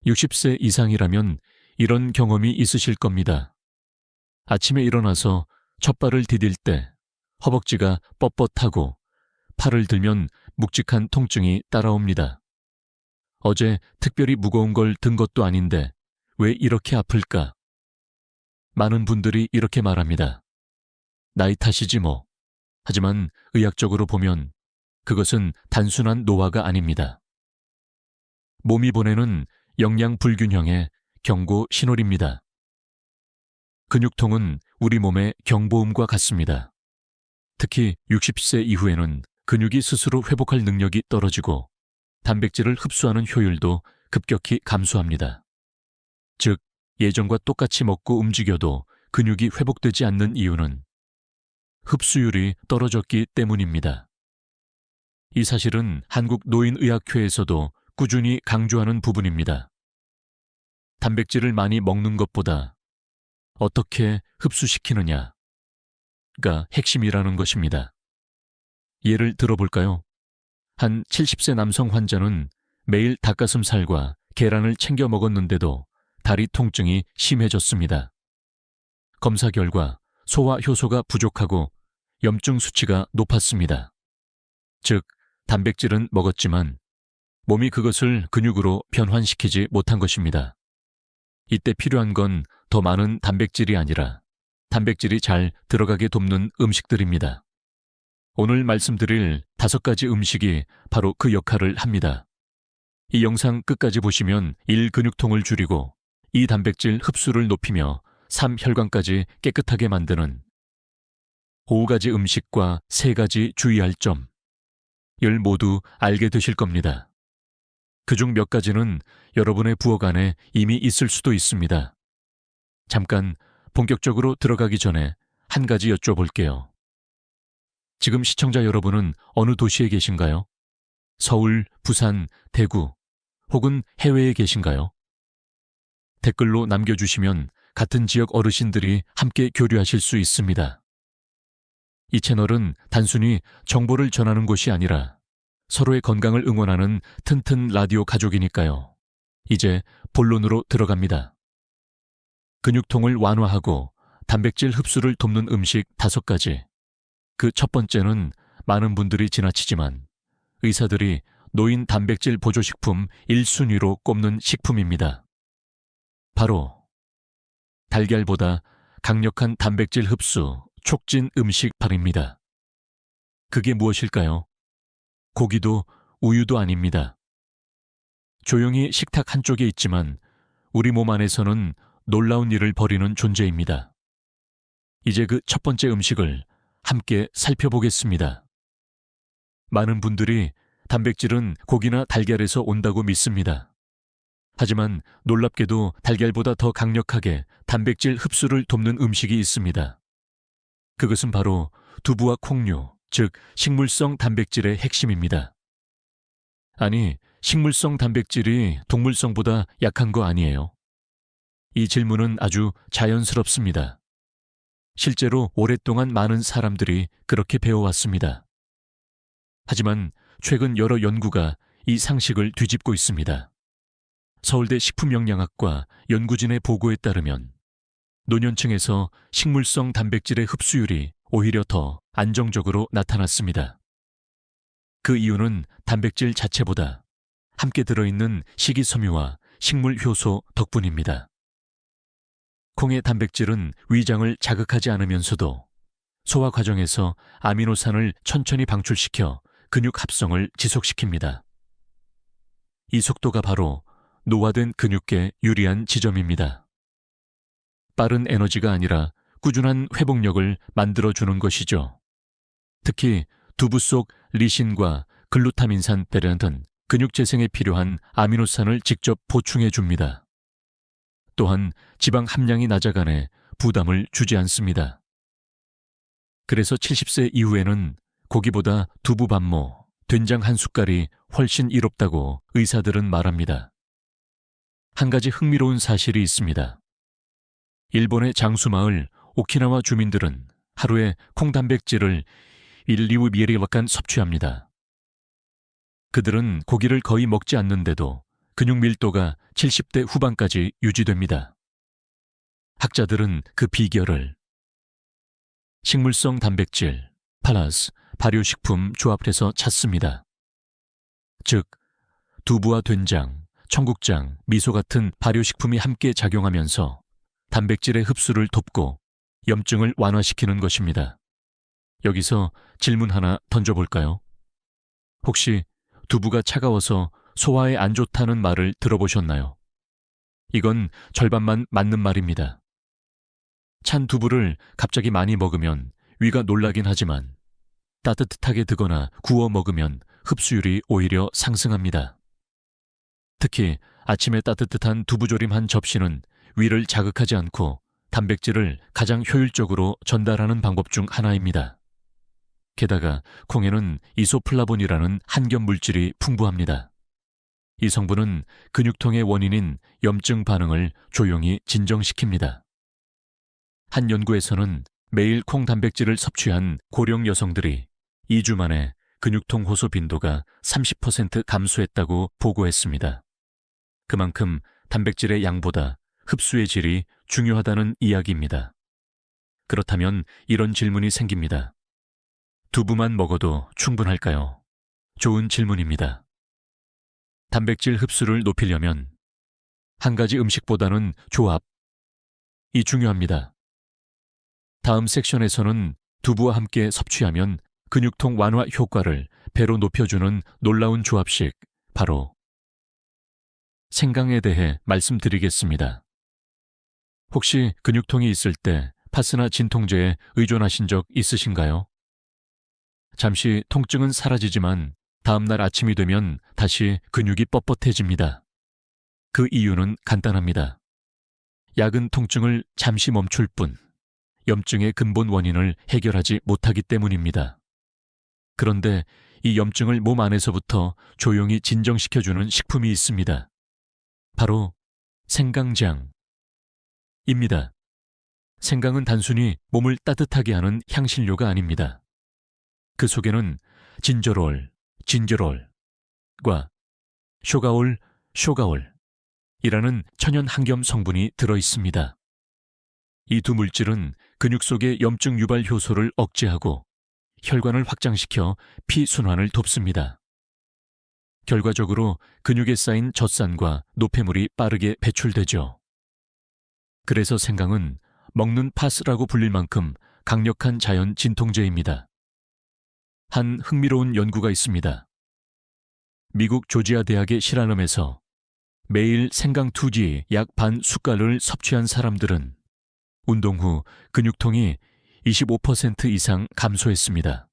60세 이상이라면 이런 경험이 있으실 겁니다. 아침에 일어나서 첫발을 디딜 때 허벅지가 뻣뻣하고 팔을 들면 묵직한 통증이 따라옵니다. 어제 특별히 무거운 걸 든 것도 아닌데 왜 이렇게 아플까? 많은 분들이 이렇게 말합니다. 나이 탓이지 뭐. 하지만 의학적으로 보면 그것은 단순한 노화가 아닙니다. 몸이 보내는 영양 불균형의 경고 신호입니다. 근육통은 우리 몸의 경보음과 같습니다. 특히 60세 이후에는 근육이 스스로 회복할 능력이 떨어지고 단백질을 흡수하는 효율도 급격히 감소합니다. 즉, 예전과 똑같이 먹고 움직여도 근육이 회복되지 않는 이유는 흡수율이 떨어졌기 때문입니다. 이 사실은 한국노인의학회에서도 꾸준히 강조하는 부분입니다. 단백질을 많이 먹는 것보다 어떻게 흡수시키느냐가 핵심이라는 것입니다. 예를 들어볼까요? 한 70세 남성 환자는 매일 닭가슴살과 계란을 챙겨 먹었는데도 다리 통증이 심해졌습니다. 검사 결과 소화 효소가 부족하고 염증 수치가 높았습니다. 즉, 단백질은 먹었지만 몸이 그것을 근육으로 변환시키지 못한 것입니다. 이때 필요한 건 더 많은 단백질이 아니라 단백질이 잘 들어가게 돕는 음식들입니다. 오늘 말씀드릴 5가지 음식이 바로 그 역할을 합니다. 이 영상 끝까지 보시면 1. 근육통을 줄이고 2. 단백질 흡수를 높이며 3. 혈관까지 깨끗하게 만드는 5가지 음식과 3가지 주의할 점, 을 모두 알게 되실 겁니다. 그중 몇 가지는 여러분의 부엌 안에 이미 있을 수도 있습니다. 잠깐 본격적으로 들어가기 전에 한 가지 여쭤볼게요. 지금 시청자 여러분은 어느 도시에 계신가요? 서울, 부산, 대구, 혹은 해외에 계신가요? 댓글로 남겨주시면 같은 지역 어르신들이 함께 교류하실 수 있습니다. 이 채널은 단순히 정보를 전하는 곳이 아니라 서로의 건강을 응원하는 튼튼 라디오 가족이니까요. 이제 본론으로 들어갑니다. 근육통을 완화하고 단백질 흡수를 돕는 음식 5가지. 그 첫 번째는 많은 분들이 지나치지만 의사들이 노인 단백질 보조식품 1순위로 꼽는 식품입니다. 바로 달걀보다 강력한 단백질 흡수 촉진 음식팔입니다. 그게 무엇일까요? 고기도 우유도 아닙니다. 조용히 식탁 한쪽에 있지만 우리 몸 안에서는 놀라운 일을 벌이는 존재입니다. 이제 그 첫 번째 음식을 함께 살펴보겠습니다. 많은 분들이 단백질은 고기나 달걀에서 온다고 믿습니다. 하지만 놀랍게도 달걀보다 더 강력하게 단백질 흡수를 돕는 음식이 있습니다. 그것은 바로 두부와 콩류, 즉 식물성 단백질의 핵심입니다. 아니, 식물성 단백질이 동물성보다 약한 거 아니에요? 이 질문은 아주 자연스럽습니다. 실제로 오랫동안 많은 사람들이 그렇게 배워왔습니다. 하지만 최근 여러 연구가 이 상식을 뒤집고 있습니다. 서울대 식품영양학과 연구진의 보고에 따르면 노년층에서 식물성 단백질의 흡수율이 오히려 더 안정적으로 나타났습니다. 그 이유는 단백질 자체보다 함께 들어있는 식이섬유와 식물 효소 덕분입니다. 콩의 단백질은 위장을 자극하지 않으면서도 소화 과정에서 아미노산을 천천히 방출시켜 근육 합성을 지속시킵니다. 이 속도가 바로 노화된 근육에 유리한 지점입니다. 빠른 에너지가 아니라 꾸준한 회복력을 만들어주는 것이죠. 특히 두부 속 리신과 글루타민산 베란은 근육 재생에 필요한 아미노산을 직접 보충해 줍니다. 또한 지방 함량이 낮아가네 부담을 주지 않습니다. 그래서 70세 이후에는 고기보다 두부 반모, 된장 한 숟갈이 훨씬 이롭다고 의사들은 말합니다. 한 가지 흥미로운 사실이 있습니다. 일본의 장수마을 오키나와 주민들은 하루에 콩 단백질을 1~2mg 섭취합니다. 그들은 고기를 거의 먹지 않는데도 근육 밀도가 70대 후반까지 유지됩니다. 학자들은 그 비결을 식물성 단백질, 플러스 발효식품 조합해서 찾습니다. 즉, 두부와 된장, 청국장, 미소 같은 발효식품이 함께 작용하면서 단백질의 흡수를 돕고 염증을 완화시키는 것입니다. 여기서 질문 하나 던져볼까요? 혹시 두부가 차가워서 소화에 안 좋다는 말을 들어보셨나요? 이건 절반만 맞는 말입니다. 찬 두부를 갑자기 많이 먹으면 위가 놀라긴 하지만 따뜻하게 드거나 구워 먹으면 흡수율이 오히려 상승합니다. 특히 아침에 따뜻한 두부조림 한 접시는 위를 자극하지 않고 단백질을 가장 효율적으로 전달하는 방법 중 하나입니다. 게다가 콩에는 이소플라본이라는 한겹 물질이 풍부합니다. 이 성분은 근육통의 원인인 염증 반응을 조용히 진정시킵니다. 한 연구에서는 매일 콩 단백질을 섭취한 고령 여성들이 2주 만에 근육통 호소 빈도가 30% 감소했다고 보고했습니다. 그만큼 단백질의 양보다 흡수의 질이 중요하다는 이야기입니다. 그렇다면 이런 질문이 생깁니다. 두부만 먹어도 충분할까요? 좋은 질문입니다. 단백질 흡수를 높이려면 한 가지 음식보다는 조합이 중요합니다. 다음 섹션에서는 두부와 함께 섭취하면 근육통 완화 효과를 배로 높여주는 놀라운 조합식, 바로 생강에 대해 말씀드리겠습니다. 혹시 근육통이 있을 때 파스나 진통제에 의존하신 적 있으신가요? 잠시 통증은 사라지지만 다음날 아침이 되면 다시 근육이 뻣뻣해집니다. 그 이유는 간단합니다. 약은 통증을 잠시 멈출 뿐 염증의 근본 원인을 해결하지 못하기 때문입니다. 그런데 이 염증을 몸 안에서부터 조용히 진정시켜주는 식품이 있습니다. 바로 생강장입니다. 생강은 단순히 몸을 따뜻하게 하는 향신료가 아닙니다. 그 속에는 진저롤과 쇼가올이라는 천연 항염 성분이 들어 있습니다. 이 두 물질은 근육 속의 염증 유발 효소를 억제하고 혈관을 확장시켜 피 순환을 돕습니다. 결과적으로 근육에 쌓인 젖산과 노폐물이 빠르게 배출되죠. 그래서 생강은 먹는 파스라고 불릴 만큼 강력한 자연 진통제입니다. 한 흥미로운 연구가 있습니다. 미국 조지아 대학의 실험에서 매일 생강 투지 약 반 숟갈을 섭취한 사람들은 운동 후 근육통이 25% 이상 감소했습니다.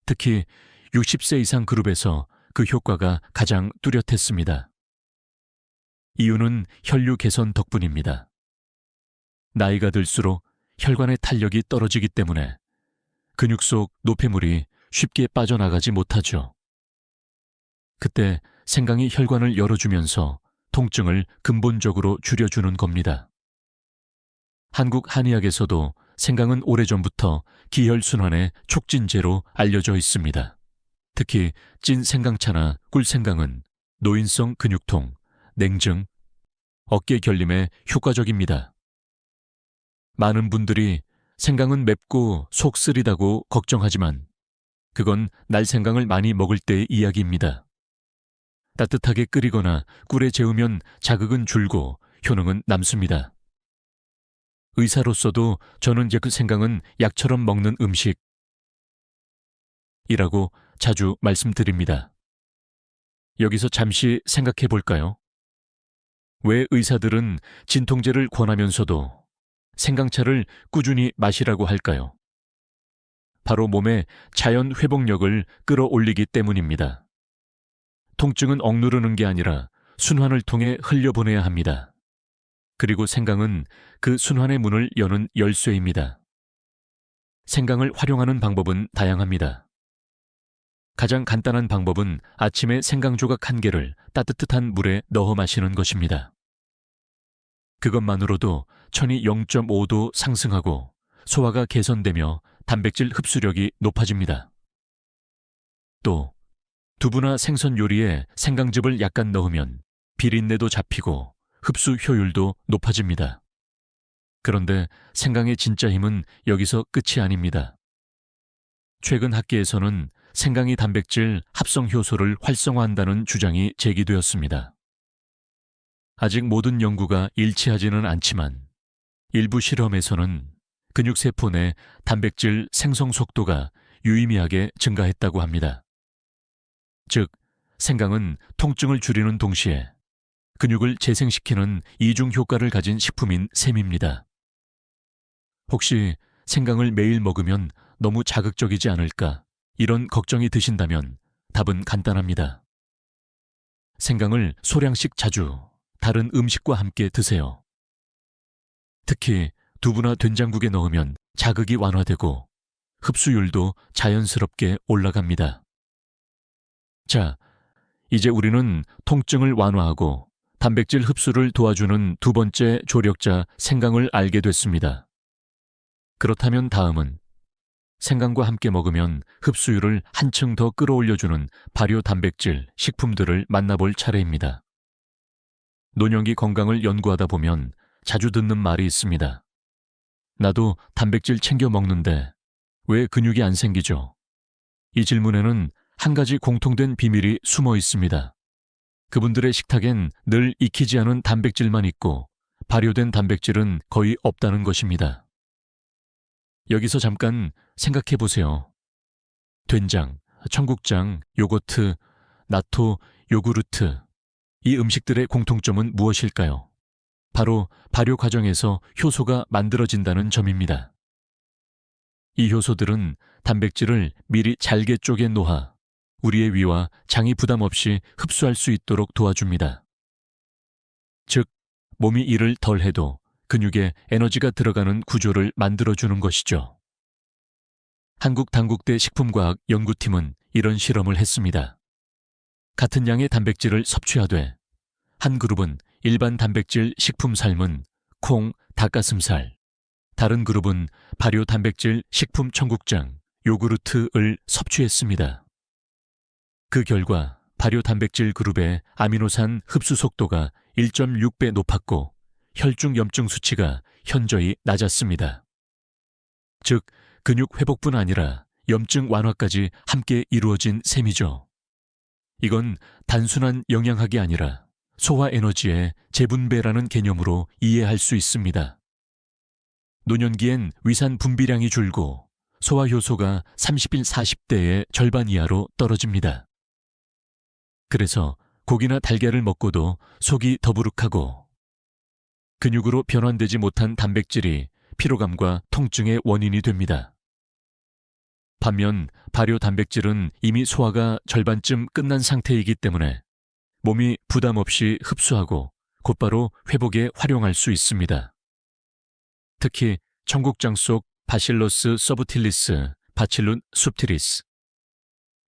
특히 60세 이상 그룹에서 그 효과가 가장 뚜렷했습니다. 이유는 혈류 개선 덕분입니다. 나이가 들수록 혈관의 탄력이 떨어지기 때문에 근육 속 노폐물이 쉽게 빠져나가지 못하죠. 그때 생강이 혈관을 열어주면서 통증을 근본적으로 줄여주는 겁니다. 한국 한의학에서도 생강은 오래전부터 기혈순환의 촉진제로 알려져 있습니다. 특히 찐 생강차나 꿀생강은 노인성 근육통, 냉증, 어깨 결림에 효과적입니다. 많은 분들이 생강은 맵고 속 쓰리다고 걱정하지만 그건 날생강을 많이 먹을 때의 이야기입니다. 따뜻하게 끓이거나 꿀에 재우면 자극은 줄고 효능은 남습니다. 의사로서도 저는 그 생강은 약처럼 먹는 음식이라고 자주 말씀드립니다. 여기서 잠시 생각해 볼까요? 왜 의사들은 진통제를 권하면서도 생강차를 꾸준히 마시라고 할까요? 바로 몸의 자연 회복력을 끌어올리기 때문입니다. 통증은 억누르는 게 아니라 순환을 통해 흘려보내야 합니다. 그리고 생강은 그 순환의 문을 여는 열쇠입니다. 생강을 활용하는 방법은 다양합니다. 가장 간단한 방법은 아침에 생강 조각 1개를 따뜻한 물에 넣어 마시는 것입니다. 그것만으로도 천이 0.5도 상승하고 소화가 개선되며 단백질 흡수력이 높아집니다. 또 두부나 생선 요리에 생강즙을 약간 넣으면 비린내도 잡히고 흡수 효율도 높아집니다. 그런데 생강의 진짜 힘은 여기서 끝이 아닙니다. 최근 학계에서는 생강이 단백질 합성 효소를 활성화한다는 주장이 제기되었습니다. 아직 모든 연구가 일치하지는 않지만 일부 실험에서는 근육세포 내 단백질 생성 속도가 유의미하게 증가했다고 합니다. 즉, 생강은 통증을 줄이는 동시에 근육을 재생시키는 이중 효과를 가진 식품인 셈입니다. 혹시 생강을 매일 먹으면 너무 자극적이지 않을까 이런 걱정이 드신다면 답은 간단합니다. 생강을 소량씩 자주 다른 음식과 함께 드세요. 특히 두부나 된장국에 넣으면 자극이 완화되고 흡수율도 자연스럽게 올라갑니다. 자, 이제 우리는 통증을 완화하고 단백질 흡수를 도와주는 두 번째 조력자 생강을 알게 됐습니다. 그렇다면 다음은 생강과 함께 먹으면 흡수율을 한층 더 끌어올려주는 발효 단백질 식품들을 만나볼 차례입니다. 노년기 건강을 연구하다 보면 자주 듣는 말이 있습니다. 나도 단백질 챙겨 먹는데 왜 근육이 안 생기죠? 이 질문에는 한 가지 공통된 비밀이 숨어 있습니다. 그분들의 식탁엔 늘 익히지 않은 단백질만 있고 발효된 단백질은 거의 없다는 것입니다. 여기서 잠깐 생각해 보세요. 된장, 청국장, 요거트, 나토, 요구르트. 이 음식들의 공통점은 무엇일까요? 바로 발효 과정에서 효소가 만들어진다는 점입니다. 이 효소들은 단백질을 미리 잘게 쪼개 놓아 우리의 위와 장이 부담 없이 흡수할 수 있도록 도와줍니다. 즉, 몸이 일을 덜 해도 근육에 에너지가 들어가는 구조를 만들어주는 것이죠. 한국당국대 식품과학 연구팀은 이런 실험을 했습니다. 같은 양의 단백질을 섭취하되 한 그룹은 일반 단백질 식품 삶은 콩, 닭가슴살, 다른 그룹은 발효 단백질 식품 청국장, 요구르트를 섭취했습니다. 그 결과 발효 단백질 그룹의 아미노산 흡수 속도가 1.6배 높았고 혈중 염증 수치가 현저히 낮았습니다. 즉, 근육 회복뿐 아니라 염증 완화까지 함께 이루어진 셈이죠. 이건 단순한 영양학이 아니라 소화 에너지의 재분배라는 개념으로 이해할 수 있습니다. 노년기엔 위산 분비량이 줄고 소화 효소가 30일 40대의 절반 이하로 떨어집니다. 그래서 고기나 달걀을 먹고도 속이 더부룩하고 근육으로 변환되지 못한 단백질이 피로감과 통증의 원인이 됩니다. 반면 발효 단백질은 이미 소화가 절반쯤 끝난 상태이기 때문에 몸이 부담 없이 흡수하고 곧바로 회복에 활용할 수 있습니다. 특히 청국장 속 바실러스 서브틸리스, 바칠룬 subtilis.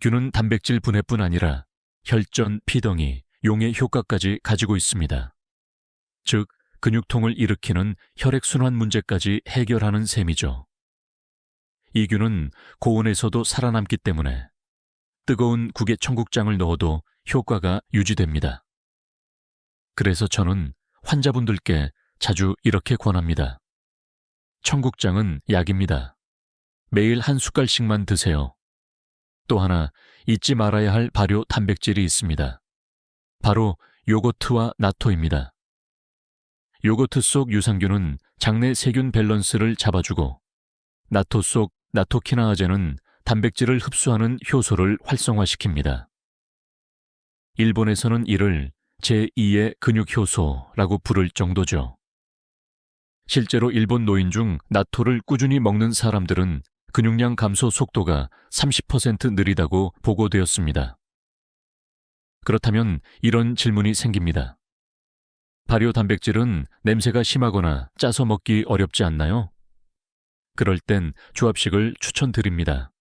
균은 단백질 분해뿐 아니라 혈전, 피덩이, 용의 효과까지 가지고 있습니다. 즉, 근육통을 일으키는 혈액순환 문제까지 해결하는 셈이죠. 이 균은 고온에서도 살아남기 때문에 뜨거운 국에 청국장을 넣어도 효과가 유지됩니다. 그래서 저는 환자분들께 자주 이렇게 권합니다. 청국장은 약입니다. 매일 한 숟갈씩만 드세요. 또 하나 잊지 말아야 할 발효 단백질이 있습니다. 바로 요거트와 나토입니다. 요거트 속 유산균은 장내 세균 밸런스를 잡아주고 나토 속 나토키나아제는 단백질을 흡수하는 효소를 활성화시킵니다. 일본에서는 이를 제2의 근육효소라고 부를 정도죠. 실제로 일본 노인 중 나토를 꾸준히 먹는 사람들은 근육량 감소 속도가 30% 느리다고 보고되었습니다. 그렇다면 이런 질문이 생깁니다. 발효 단백질은 냄새가 심하거나 짜서 먹기 어렵지 않나요? 그럴 땐 조합식을 추천드립니다.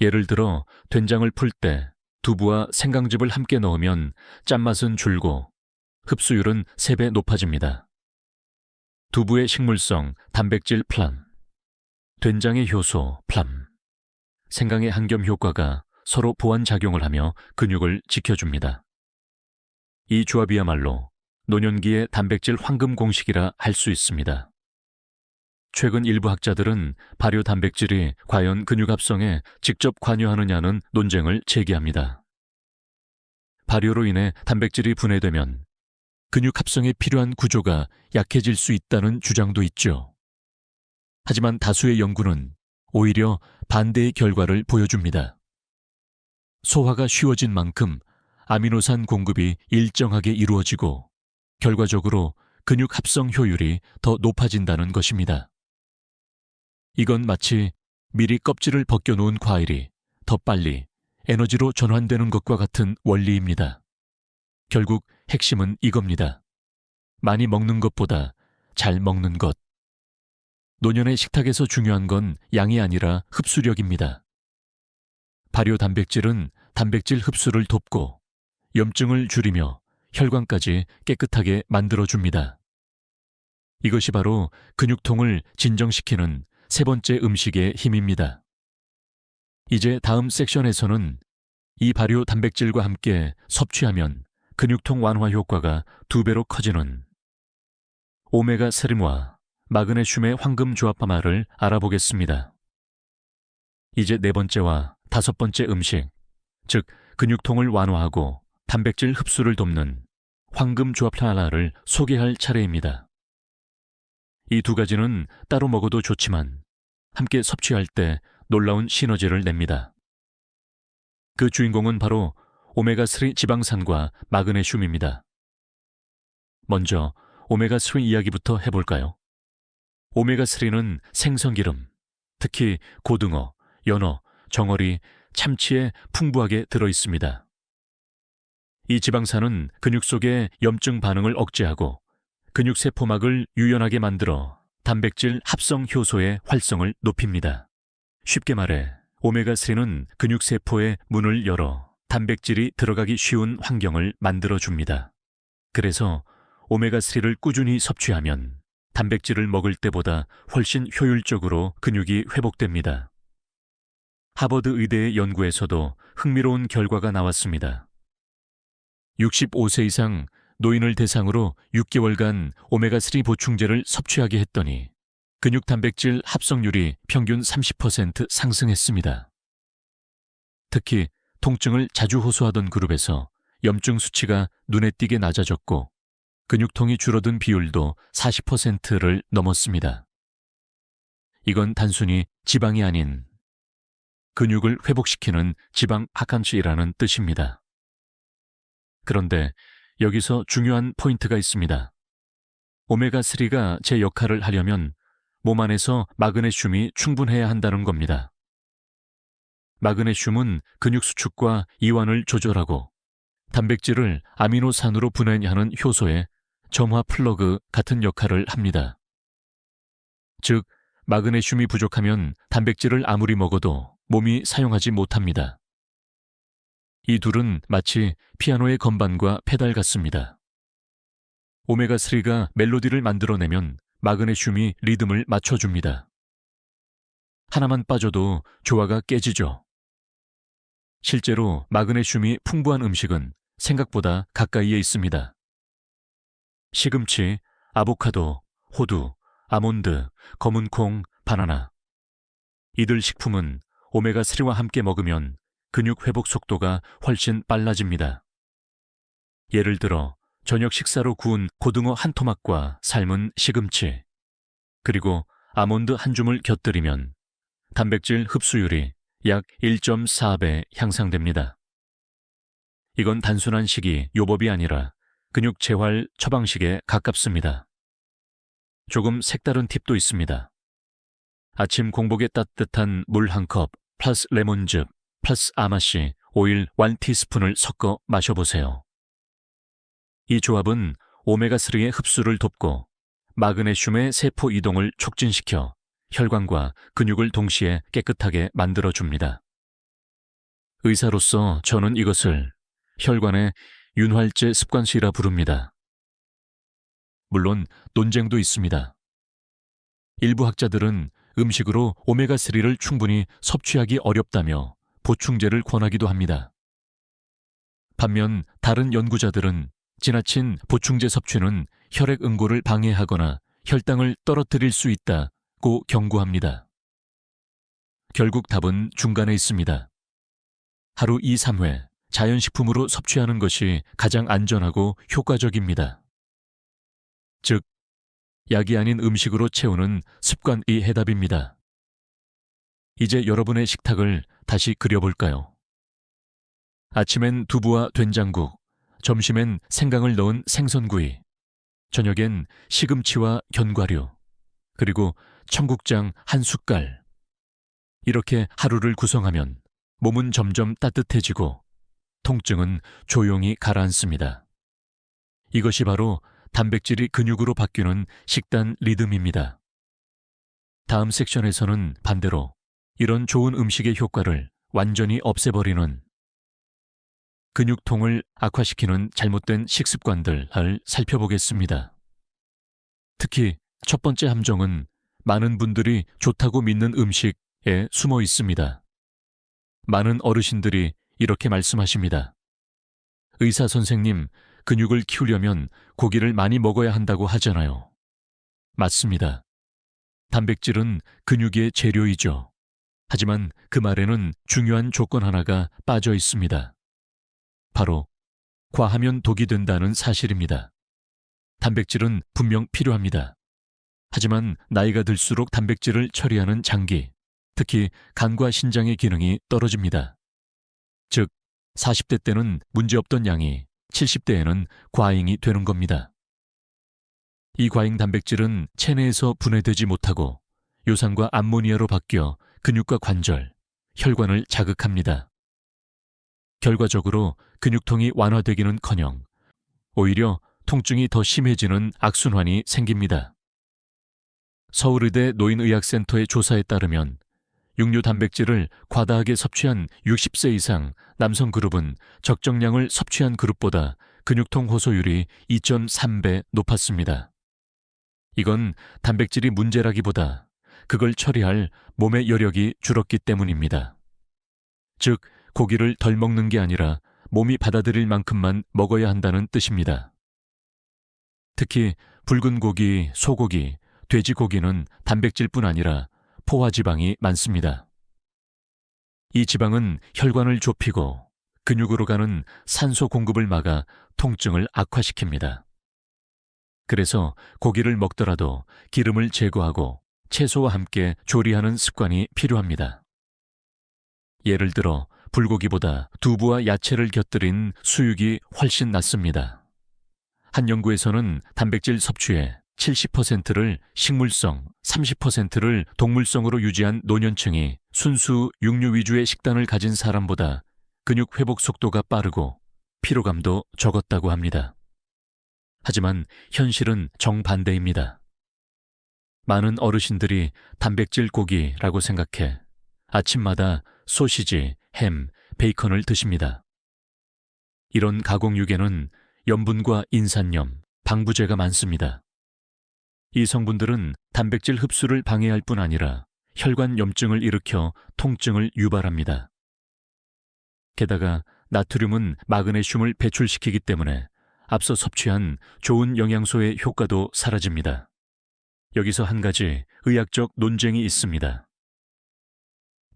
예를 들어 된장을 풀 때 두부와 생강즙을 함께 넣으면 짠맛은 줄고 흡수율은 3배 높아집니다. 두부의 식물성 단백질 플람, 된장의 효소 플람, 생강의 한겸 효과가 서로 보완작용을 하며 근육을 지켜줍니다. 이 조합이야말로 노년기의 단백질 황금 공식이라 할 수 있습니다. 최근 일부 학자들은 발효 단백질이 과연 근육 합성에 직접 관여하느냐는 논쟁을 제기합니다. 발효로 인해 단백질이 분해되면 근육 합성에 필요한 구조가 약해질 수 있다는 주장도 있죠. 하지만 다수의 연구는 오히려 반대의 결과를 보여줍니다. 소화가 쉬워진 만큼 아미노산 공급이 일정하게 이루어지고 결과적으로 근육 합성 효율이 더 높아진다는 것입니다. 이건 마치 미리 껍질을 벗겨놓은 과일이 더 빨리 에너지로 전환되는 것과 같은 원리입니다. 결국 핵심은 이겁니다. 많이 먹는 것보다 잘 먹는 것. 노년의 식탁에서 중요한 건 양이 아니라 흡수력입니다. 발효 단백질은 단백질 흡수를 돕고 염증을 줄이며 혈관까지 깨끗하게 만들어줍니다. 이것이 바로 근육통을 진정시키는 세 번째 음식의 힘입니다. 이제 다음 섹션에서는 이 발효 단백질과 함께 섭취하면 근육통 완화 효과가 2배로 커지는 오메가3와 마그네슘의 황금 조합함을 알아보겠습니다. 이제 네 번째와 다섯 번째 음식, 즉 근육통을 완화하고 단백질 흡수를 돕는 황금 조합 하나를 소개할 차례입니다. 이 두 가지는 따로 먹어도 좋지만 함께 섭취할 때 놀라운 시너지를 냅니다. 그 주인공은 바로 오메가3 지방산과 마그네슘입니다. 먼저 오메가3 이야기부터 해볼까요? 오메가3는 생선기름, 특히 고등어, 연어, 정어리, 참치에 풍부하게 들어있습니다. 이 지방산은 근육 속의 염증 반응을 억제하고 근육세포막을 유연하게 만들어 단백질 합성 효소의 활성을 높입니다. 쉽게 말해 오메가3는 근육세포의 문을 열어 단백질이 들어가기 쉬운 환경을 만들어줍니다. 그래서 오메가3를 꾸준히 섭취하면 단백질을 먹을 때보다 훨씬 효율적으로 근육이 회복됩니다. 하버드 의대의 연구에서도 흥미로운 결과가 나왔습니다. 65세 이상 노인을 대상으로 6개월간 오메가3 보충제를 섭취하게 했더니 근육 단백질 합성률이 평균 30% 상승했습니다. 특히 통증을 자주 호소하던 그룹에서 염증 수치가 눈에 띄게 낮아졌고 근육통이 줄어든 비율도 40%를 넘었습니다. 이건 단순히 지방이 아닌 근육을 회복시키는 지방 하칸치라는 뜻입니다. 그런데 여기서 중요한 포인트가 있습니다. 오메가3가 제 역할을 하려면 몸 안에서 마그네슘이 충분해야 한다는 겁니다. 마그네슘은 근육 수축과 이완을 조절하고 단백질을 아미노산으로 분해하는 효소의 점화 플러그 같은 역할을 합니다. 즉, 마그네슘이 부족하면 단백질을 아무리 먹어도 몸이 사용하지 못합니다. 이 둘은 마치 피아노의 건반과 페달 같습니다. 오메가3가 멜로디를 만들어내면 마그네슘이 리듬을 맞춰줍니다. 하나만 빠져도 조화가 깨지죠. 실제로 마그네슘이 풍부한 음식은 생각보다 가까이에 있습니다. 시금치, 아보카도, 호두, 아몬드, 검은콩, 바나나. 이들 식품은 오메가3와 함께 먹으면 근육 회복 속도가 훨씬 빨라집니다. 예를 들어 저녁 식사로 구운 고등어 한 토막과 삶은 시금치, 그리고 아몬드 한 줌을 곁들이면 단백질 흡수율이 약 1.4배 향상됩니다. 이건 단순한 식이 요법이 아니라 근육 재활 처방식에 가깝습니다. 조금 색다른 팁도 있습니다. 아침 공복에 따뜻한 물 한 컵 플러스 레몬즙 플러스 아마씨 오일 1티스푼을 섞어 마셔보세요. 이 조합은 오메가3의 흡수를 돕고 마그네슘의 세포 이동을 촉진시켜 혈관과 근육을 동시에 깨끗하게 만들어줍니다. 의사로서 저는 이것을 혈관의 윤활제 습관수라 부릅니다. 물론 논쟁도 있습니다. 일부 학자들은 음식으로 오메가3를 충분히 섭취하기 어렵다며 보충제를 권하기도 합니다. 반면 다른 연구자들은 지나친 보충제 섭취는 혈액 응고를 방해하거나 혈당을 떨어뜨릴 수 있다고 경고합니다. 결국 답은 중간에 있습니다. 하루 2, 3회 자연식품으로 섭취하는 것이 가장 안전하고 효과적입니다. 즉, 약이 아닌 음식으로 채우는 습관이 해답입니다. 이제 여러분의 식탁을 다시 그려볼까요? 아침엔 두부와 된장국, 점심엔 생강을 넣은 생선구이, 저녁엔 시금치와 견과류, 그리고 청국장 한 숟갈. 이렇게 하루를 구성하면 몸은 점점 따뜻해지고 통증은 조용히 가라앉습니다. 이것이 바로 단백질이 근육으로 바뀌는 식단 리듬입니다. 다음 섹션에서는 반대로 이런 좋은 음식의 효과를 완전히 없애버리는 근육통을 악화시키는 잘못된 식습관들을 살펴보겠습니다. 특히 첫 번째 함정은 많은 분들이 좋다고 믿는 음식에 숨어 있습니다. 많은 어르신들이 이렇게 말씀하십니다. 의사 선생님, 근육을 키우려면 고기를 많이 먹어야 한다고 하잖아요. 맞습니다. 단백질은 근육의 재료이죠. 하지만 그 말에는 중요한 조건 하나가 빠져 있습니다. 바로 과하면 독이 된다는 사실입니다. 단백질은 분명 필요합니다. 하지만 나이가 들수록 단백질을 처리하는 장기, 특히 간과 신장의 기능이 떨어집니다. 즉, 40대 때는 문제없던 양이 70대에는 과잉이 되는 겁니다. 이 과잉 단백질은 체내에서 분해되지 못하고 요산과 암모니아로 바뀌어 근육과 관절, 혈관을 자극합니다. 결과적으로 근육통이 완화되기는커녕 오히려 통증이 더 심해지는 악순환이 생깁니다. 서울의대 노인의학센터의 조사에 따르면 육류 단백질을 과다하게 섭취한 60세 이상 남성 그룹은 적정량을 섭취한 그룹보다 근육통 호소율이 2.3배 높았습니다. 이건 단백질이 문제라기보다 그걸 처리할 몸의 여력이 줄었기 때문입니다. 즉, 고기를 덜 먹는 게 아니라 몸이 받아들일 만큼만 먹어야 한다는 뜻입니다. 특히 붉은 고기, 소고기, 돼지고기는 단백질뿐 아니라 포화지방이 많습니다. 이 지방은 혈관을 좁히고 근육으로 가는 산소 공급을 막아 통증을 악화시킵니다. 그래서 고기를 먹더라도 기름을 제거하고 채소와 함께 조리하는 습관이 필요합니다. 예를 들어 불고기보다 두부와 야채를 곁들인 수육이 훨씬 낫습니다. 한 연구에서는 단백질 섭취의 70%를 식물성, 30%를 동물성으로 유지한 노년층이 순수 육류 위주의 식단을 가진 사람보다 근육 회복 속도가 빠르고 피로감도 적었다고 합니다. 하지만 현실은 정반대입니다. 많은 어르신들이 단백질 고기라고 생각해 아침마다 소시지, 햄, 베이컨을 드십니다. 이런 가공육에는 염분과 인산염, 방부제가 많습니다. 이 성분들은 단백질 흡수를 방해할 뿐 아니라 혈관 염증을 일으켜 통증을 유발합니다. 게다가 나트륨은 마그네슘을 배출시키기 때문에 앞서 섭취한 좋은 영양소의 효과도 사라집니다. 여기서 한 가지 의학적 논쟁이 있습니다.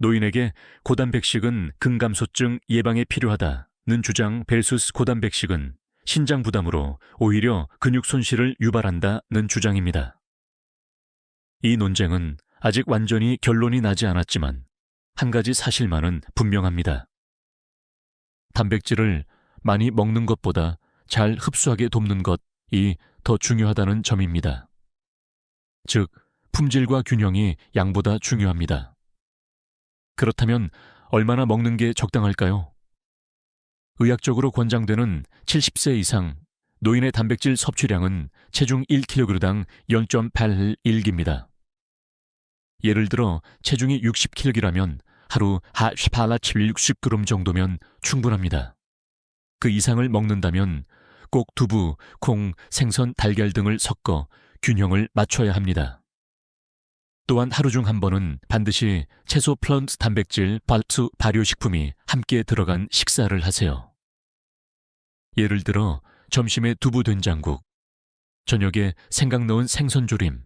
노인에게 고단백식은 근감소증 예방에 필요하다는 주장 vs 고단백식은 신장 부담으로 오히려 근육 손실을 유발한다는 주장입니다. 이 논쟁은 아직 완전히 결론이 나지 않았지만 한 가지 사실만은 분명합니다. 단백질을 많이 먹는 것보다 잘 흡수하게 돕는 것이 더 중요하다는 점입니다. 즉, 품질과 균형이 양보다 중요합니다. 그렇다면 얼마나 먹는 게 적당할까요? 의학적으로 권장되는 70세 이상 노인의 단백질 섭취량은 체중 1kg당 0.81g입니다. 예를 들어 체중이 60kg라면 하루 60g 정도면 충분합니다. 그 이상을 먹는다면 꼭 두부, 콩, 생선, 달걀 등을 섞어 균형을 맞춰야 합니다. 또한 하루 중 한 번은 반드시 채소 플런트 단백질 발수 발효식품이 함께 들어간 식사를 하세요. 예를 들어 점심에 두부 된장국, 저녁에 생강 넣은 생선조림,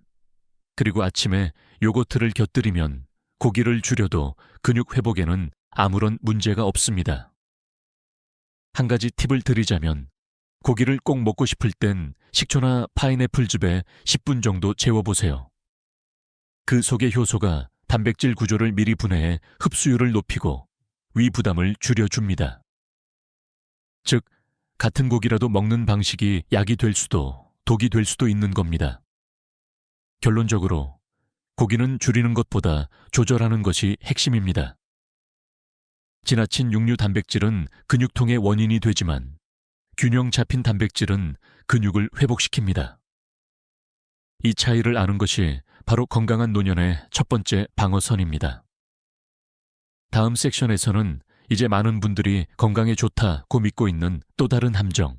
그리고 아침에 요거트를 곁들이면 고기를 줄여도 근육 회복에는 아무런 문제가 없습니다. 한 가지 팁을 드리자면 고기를 꼭 먹고 싶을 땐 식초나 파인애플즙에 10분 정도 재워보세요. 그 속의 효소가 단백질 구조를 미리 분해해 흡수율을 높이고 위 부담을 줄여줍니다. 즉, 같은 고기라도 먹는 방식이 약이 될 수도 독이 될 수도 있는 겁니다. 결론적으로 고기는 줄이는 것보다 조절하는 것이 핵심입니다. 지나친 육류 단백질은 근육통의 원인이 되지만 균형 잡힌 단백질은 근육을 회복시킵니다. 이 차이를 아는 것이 바로 건강한 노년의 첫 번째 방어선입니다. 다음 섹션에서는 이제 많은 분들이 건강에 좋다고 믿고 있는 또 다른 함정,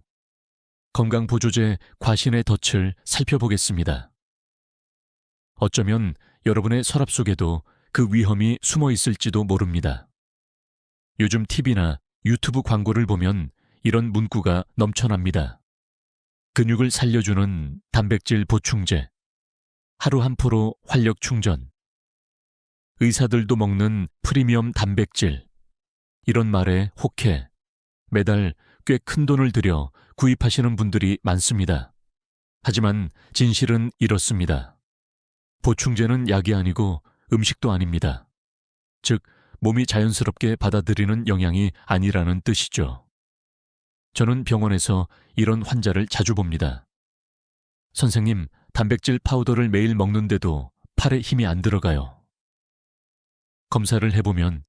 건강보조제 과신의 덫을 살펴보겠습니다. 어쩌면 여러분의 서랍 속에도 그 위험이 숨어 있을지도 모릅니다. 요즘 TV나 유튜브 광고를 보면 이런 문구가 넘쳐납니다. 근육을 살려주는 단백질 보충제, 하루 한 포로 활력 충전, 의사들도 먹는 프리미엄 단백질, 이런 말에 혹해 매달 꽤 큰 돈을 들여 구입하시는 분들이 많습니다. 하지만 진실은 이렇습니다. 보충제는 약이 아니고 음식도 아닙니다. 즉, 몸이 자연스럽게 받아들이는 영양이 아니라는 뜻이죠. 저는 병원에서 이런 환자를 자주 봅니다. 선생님, 단백질 파우더를 매일 먹는데도 팔에 힘이 안 들어가요. 검사를 해보면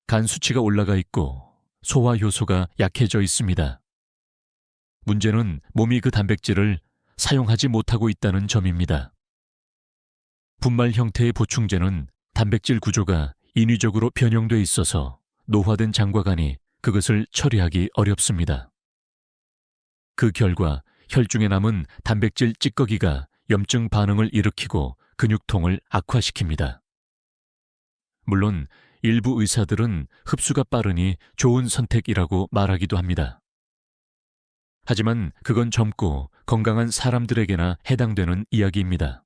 간 수치가 올라가 있고 소화 효소가 약해져 있습니다. 문제는 몸이 그 단백질을 사용하지 못하고 있다는 점입니다. 분말 형태의 보충제는 단백질 구조가 인위적으로 변형돼 있어서 노화된 장과 간이 그것을 처리하기 어렵습니다. 그 결과 혈중에 남은 단백질 찌꺼기가 염증 반응을 일으키고 근육통을 악화시킵니다. 물론 일부 의사들은 흡수가 빠르니 좋은 선택이라고 말하기도 합니다. 하지만 그건 젊고 건강한 사람들에게나 해당되는 이야기입니다.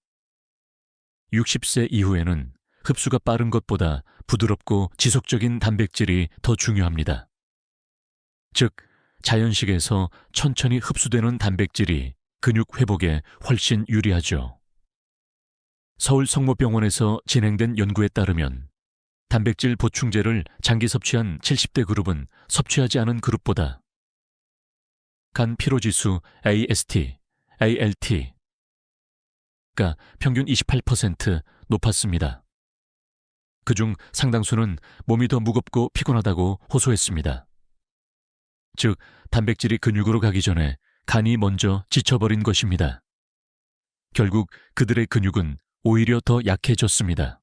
60세 이후에는 흡수가 빠른 것보다 부드럽고 지속적인 단백질이 더 중요합니다. 즉, 자연식에서 천천히 흡수되는 단백질이 근육 회복에 훨씬 유리하죠. 서울 성모병원에서 진행된 연구에 따르면 단백질 보충제를 장기 섭취한 70대 그룹은 섭취하지 않은 그룹보다 간 피로지수 AST, ALT가 평균 28% 높았습니다. 그중 상당수는 몸이 더 무겁고 피곤하다고 호소했습니다. 즉, 단백질이 근육으로 가기 전에 간이 먼저 지쳐버린 것입니다. 결국 그들의 근육은 오히려 더 약해졌습니다.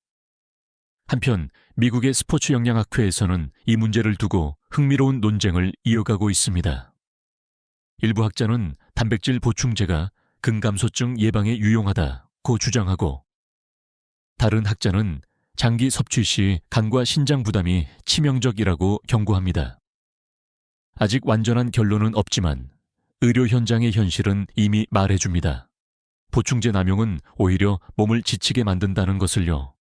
한편 미국의 스포츠 영양학회에서는 이 문제를 두고 흥미로운 논쟁을 이어가고 있습니다. 일부 학자는 단백질 보충제가 근감소증 예방에 유용하다고 주장하고, 다른 학자는 장기 섭취 시 간과 신장 부담이 치명적이라고 경고합니다. 아직 완전한 결론은 없지만 의료 현장의 현실은 이미 말해줍니다. 보충제 남용은 오히려 몸을 지치게 만든다는 것을요.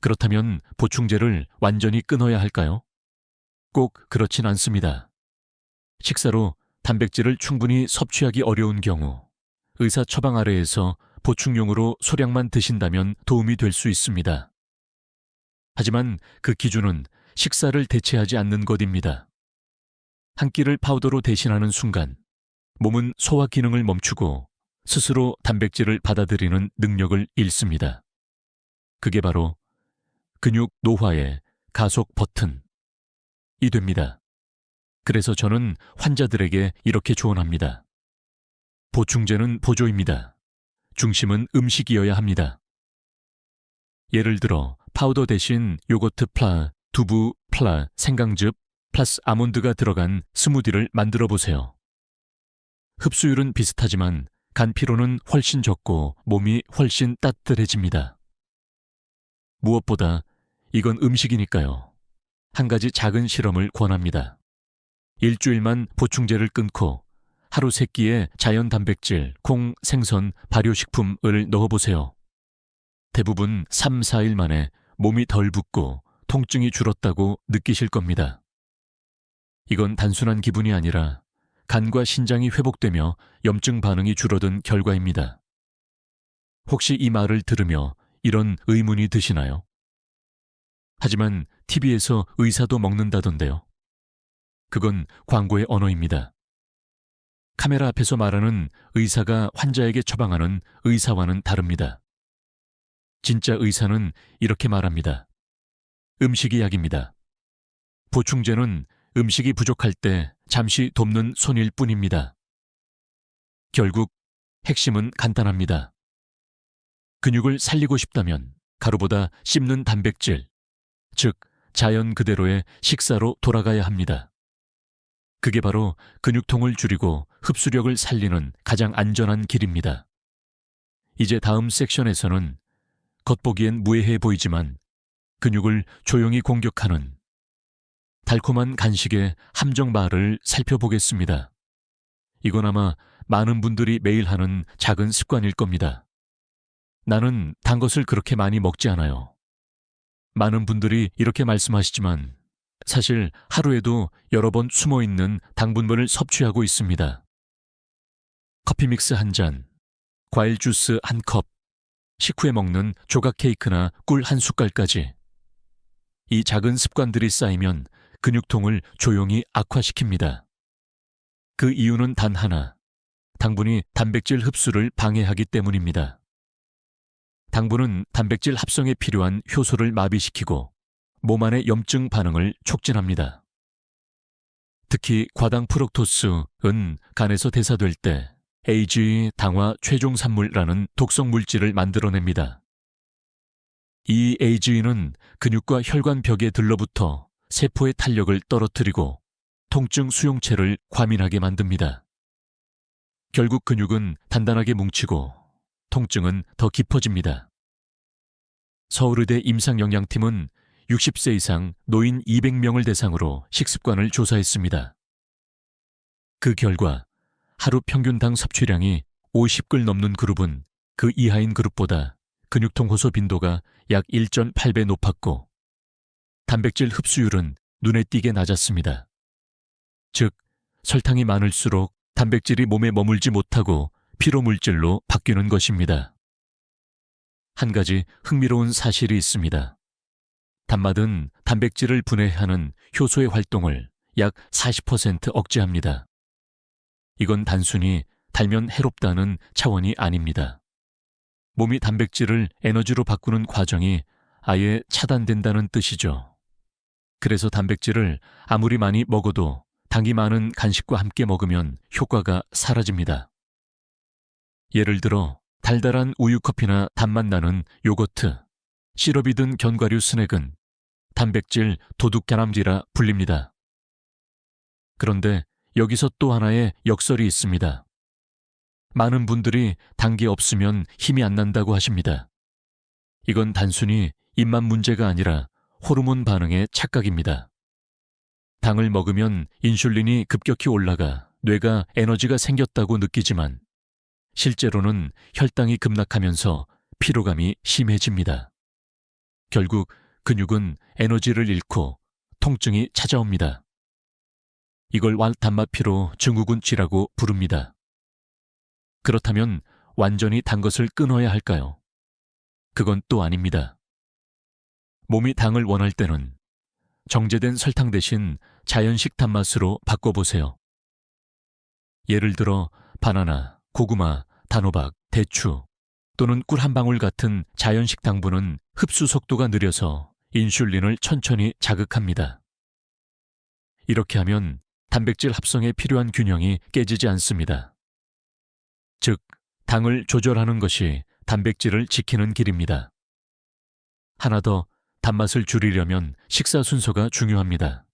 그렇다면 보충제를 완전히 끊어야 할까요? 꼭 그렇진 않습니다. 식사로 단백질을 충분히 섭취하기 어려운 경우 의사 처방 아래에서 보충용으로 소량만 드신다면 도움이 될 수 있습니다. 하지만 그 기준은 식사를 대체하지 않는 것입니다. 한 끼를 파우더로 대신하는 순간 몸은 소화 기능을 멈추고 스스로 단백질을 받아들이는 능력을 잃습니다. 그게 바로 근육 노화의 가속 버튼이 됩니다. 그래서 저는 환자들에게 이렇게 조언합니다. 보충제는 보조입니다. 중심은 음식이어야 합니다. 예를 들어 파우더 대신 요거트 플라, 두부 플라, 생강즙 플러스 아몬드가 들어간 스무디를 만들어 보세요. 흡수율은 비슷하지만 간 피로는 훨씬 적고 몸이 훨씬 따뜻해집니다. 무엇보다 이건 음식이니까요. 한 가지 작은 실험을 권합니다. 일주일만 보충제를 끊고 하루 3끼의 자연 단백질, 콩, 생선, 발효식품을 넣어보세요. 대부분 3, 4일 만에 몸이 덜 붓고 통증이 줄었다고 느끼실 겁니다. 이건 단순한 기분이 아니라 간과 신장이 회복되며 염증 반응이 줄어든 결과입니다. 혹시 이 말을 들으며 이런 의문이 드시나요? 하지만 TV에서 의사도 먹는다던데요. 그건 광고의 언어입니다. 카메라 앞에서 말하는 의사가 환자에게 처방하는 의사와는 다릅니다. 진짜 의사는 이렇게 말합니다. 음식이 약입니다. 보충제는 음식이 부족할 때 잠시 돕는 손일 뿐입니다. 결국 핵심은 간단합니다. 근육을 살리고 싶다면 가루보다 씹는 단백질, 즉 자연 그대로의 식사로 돌아가야 합니다. 그게 바로 근육통을 줄이고 흡수력을 살리는 가장 안전한 길입니다. 이제 다음 섹션에서는 겉보기엔 무해해 보이지만 근육을 조용히 공격하는 달콤한 간식의 함정말을 살펴보겠습니다. 이건 아마 많은 분들이 매일 하는 작은 습관일 겁니다. 나는 단 것을 그렇게 많이 먹지 않아요. 많은 분들이 이렇게 말씀하시지만 사실 하루에도 여러 번 숨어있는 당분물을 섭취하고 있습니다. 커피 믹스 한 잔, 과일 주스 한 컵, 식후에 먹는 조각 케이크나 꿀 한 숟갈까지. 이 작은 습관들이 쌓이면 근육통을 조용히 악화시킵니다. 그 이유는 단 하나, 당분이 단백질 흡수를 방해하기 때문입니다. 당분은 단백질 합성에 필요한 효소를 마비시키고 몸 안의 염증 반응을 촉진합니다. 특히 과당 프룩토스는 간에서 대사될 때 AGE 당화 최종 산물이라는 독성 물질을 만들어냅니다. 이 AGE는 근육과 혈관 벽에 들러붙어 세포의 탄력을 떨어뜨리고 통증 수용체를 과민하게 만듭니다. 결국 근육은 단단하게 뭉치고 통증은 더 깊어집니다. 서울의대 임상영양팀은 60세 이상 노인 200명을 대상으로 식습관을 조사했습니다. 그 결과 하루 평균당 섭취량이 50글 넘는 그룹은 그 이하인 그룹보다 근육통 호소 빈도가 약 1.8배 높았고 단백질 흡수율은 눈에 띄게 낮았습니다. 즉, 설탕이 많을수록 단백질이 몸에 머물지 못하고 피로물질로 바뀌는 것입니다. 한 가지 흥미로운 사실이 있습니다. 단맛은 단백질을 분해하는 효소의 활동을 약 40% 억제합니다. 이건 단순히 달면 해롭다는 차원이 아닙니다. 몸이 단백질을 에너지로 바꾸는 과정이 아예 차단된다는 뜻이죠. 그래서 단백질을 아무리 많이 먹어도 당이 많은 간식과 함께 먹으면 효과가 사라집니다. 예를 들어 달달한 우유 커피나 단맛 나는 요거트, 시럽이 든 견과류 스낵은 단백질 도둑가람쥐라 불립니다. 그런데 여기서 또 하나의 역설이 있습니다. 많은 분들이 단 게 없으면 힘이 안 난다고 하십니다. 이건 단순히 입맛 문제가 아니라 호르몬 반응의 착각입니다. 당을 먹으면 인슐린이 급격히 올라가 뇌가 에너지가 생겼다고 느끼지만 실제로는 혈당이 급락하면서 피로감이 심해집니다. 결국 근육은 에너지를 잃고 통증이 찾아옵니다. 이걸 단맛피로 증후군치라고 부릅니다. 그렇다면 완전히 단 것을 끊어야 할까요? 그건 또 아닙니다. 몸이 당을 원할 때는 정제된 설탕 대신 자연식 단맛으로 바꿔보세요. 예를 들어 바나나, 고구마, 단호박, 대추 또는 꿀 한 방울 같은 자연식 당분은 흡수 속도가 느려서 인슐린을 천천히 자극합니다. 이렇게 하면 단백질 합성에 필요한 균형이 깨지지 않습니다. 즉, 당을 조절하는 것이 단백질을 지키는 길입니다. 하나 더, 단맛을 줄이려면 식사 순서가 중요합니다.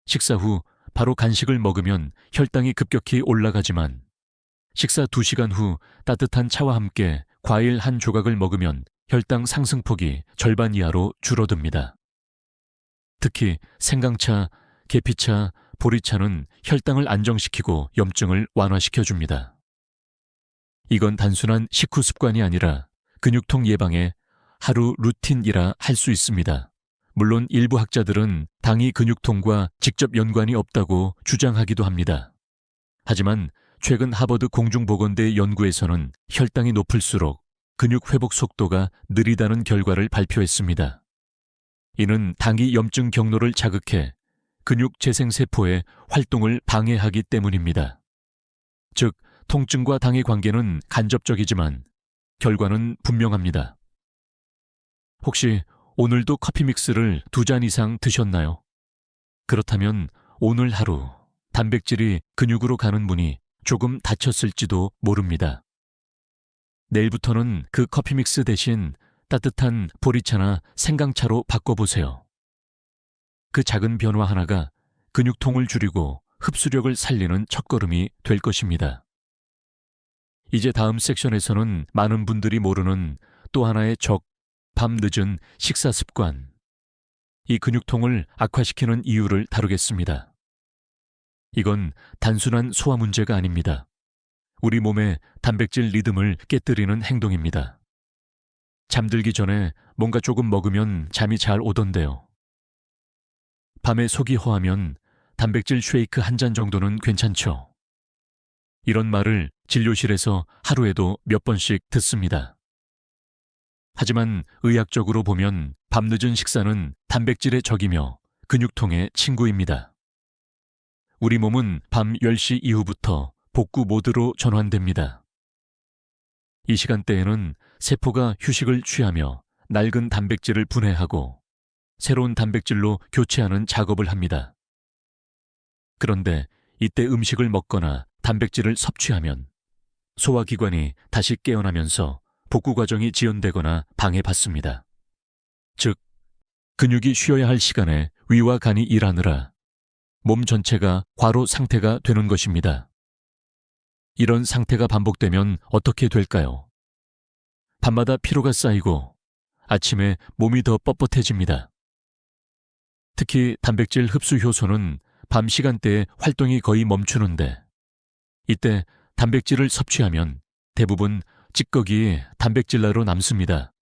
식사 후 바로 간식을 먹으면 혈당이 급격히 올라가지만 식사 2시간 후 따뜻한 차와 함께 과일 한 조각을 먹으면 혈당 상승폭이 절반 이하로 줄어듭니다. 특히 생강차, 계피차, 보리차는 혈당을 안정시키고 염증을 완화시켜줍니다. 이건 단순한 식후 습관이 아니라 근육통 예방의 하루 루틴이라 할 수 있습니다. 물론 일부 학자들은 당이 근육통과 직접 연관이 없다고 주장하기도 합니다. 하지만 최근 하버드 공중보건대 연구에서는 혈당이 높을수록 근육 회복 속도가 느리다는 결과를 발표했습니다. 이는 당이 염증 경로를 자극해 근육 재생세포의 활동을 방해하기 때문입니다. 즉, 통증과 당의 관계는 간접적이지만 결과는 분명합니다. 혹시 오늘도 커피 믹스를 2잔 이상 드셨나요? 그렇다면 오늘 하루 단백질이 근육으로 가는 문이 조금 닫혔을지도 모릅니다. 내일부터는 그 커피 믹스 대신 따뜻한 보리차나 생강차로 바꿔보세요. 그 작은 변화 하나가 근육통을 줄이고 흡수력을 살리는 첫걸음이 될 것입니다. 이제 다음 섹션에서는 많은 분들이 모르는 또 하나의 적, 밤늦은 식사 습관, 이 근육통을 악화시키는 이유를 다루겠습니다. 이건 단순한 소화 문제가 아닙니다. 우리 몸의 단백질 리듬을 깨뜨리는 행동입니다. 잠들기 전에 뭔가 조금 먹으면 잠이 잘 오던데요. 밤에 속이 허하면 단백질 쉐이크 한 잔 정도는 괜찮죠. 이런 말을 진료실에서 하루에도 몇 번씩 듣습니다. 하지만 의학적으로 보면 밤늦은 식사는 단백질의 적이며 근육통의 친구입니다. 우리 몸은 밤 10시 이후부터 복구 모드로 전환됩니다. 이 시간대에는 세포가 휴식을 취하며 낡은 단백질을 분해하고 새로운 단백질로 교체하는 작업을 합니다. 그런데 이때 음식을 먹거나 단백질을 섭취하면 소화기관이 다시 깨어나면서 복구 과정이 지연되거나 방해받습니다. 즉, 근육이 쉬어야 할 시간에 위와 간이 일하느라 몸 전체가 과로 상태가 되는 것입니다. 이런 상태가 반복되면 어떻게 될까요? 밤마다 피로가 쌓이고 아침에 몸이 더 뻣뻣해집니다. 특히 단백질 흡수 효소는 밤 시간대에 활동이 거의 멈추는데 이때 단백질을 섭취하면 대부분 찌꺼기 단백질나로 남습니다.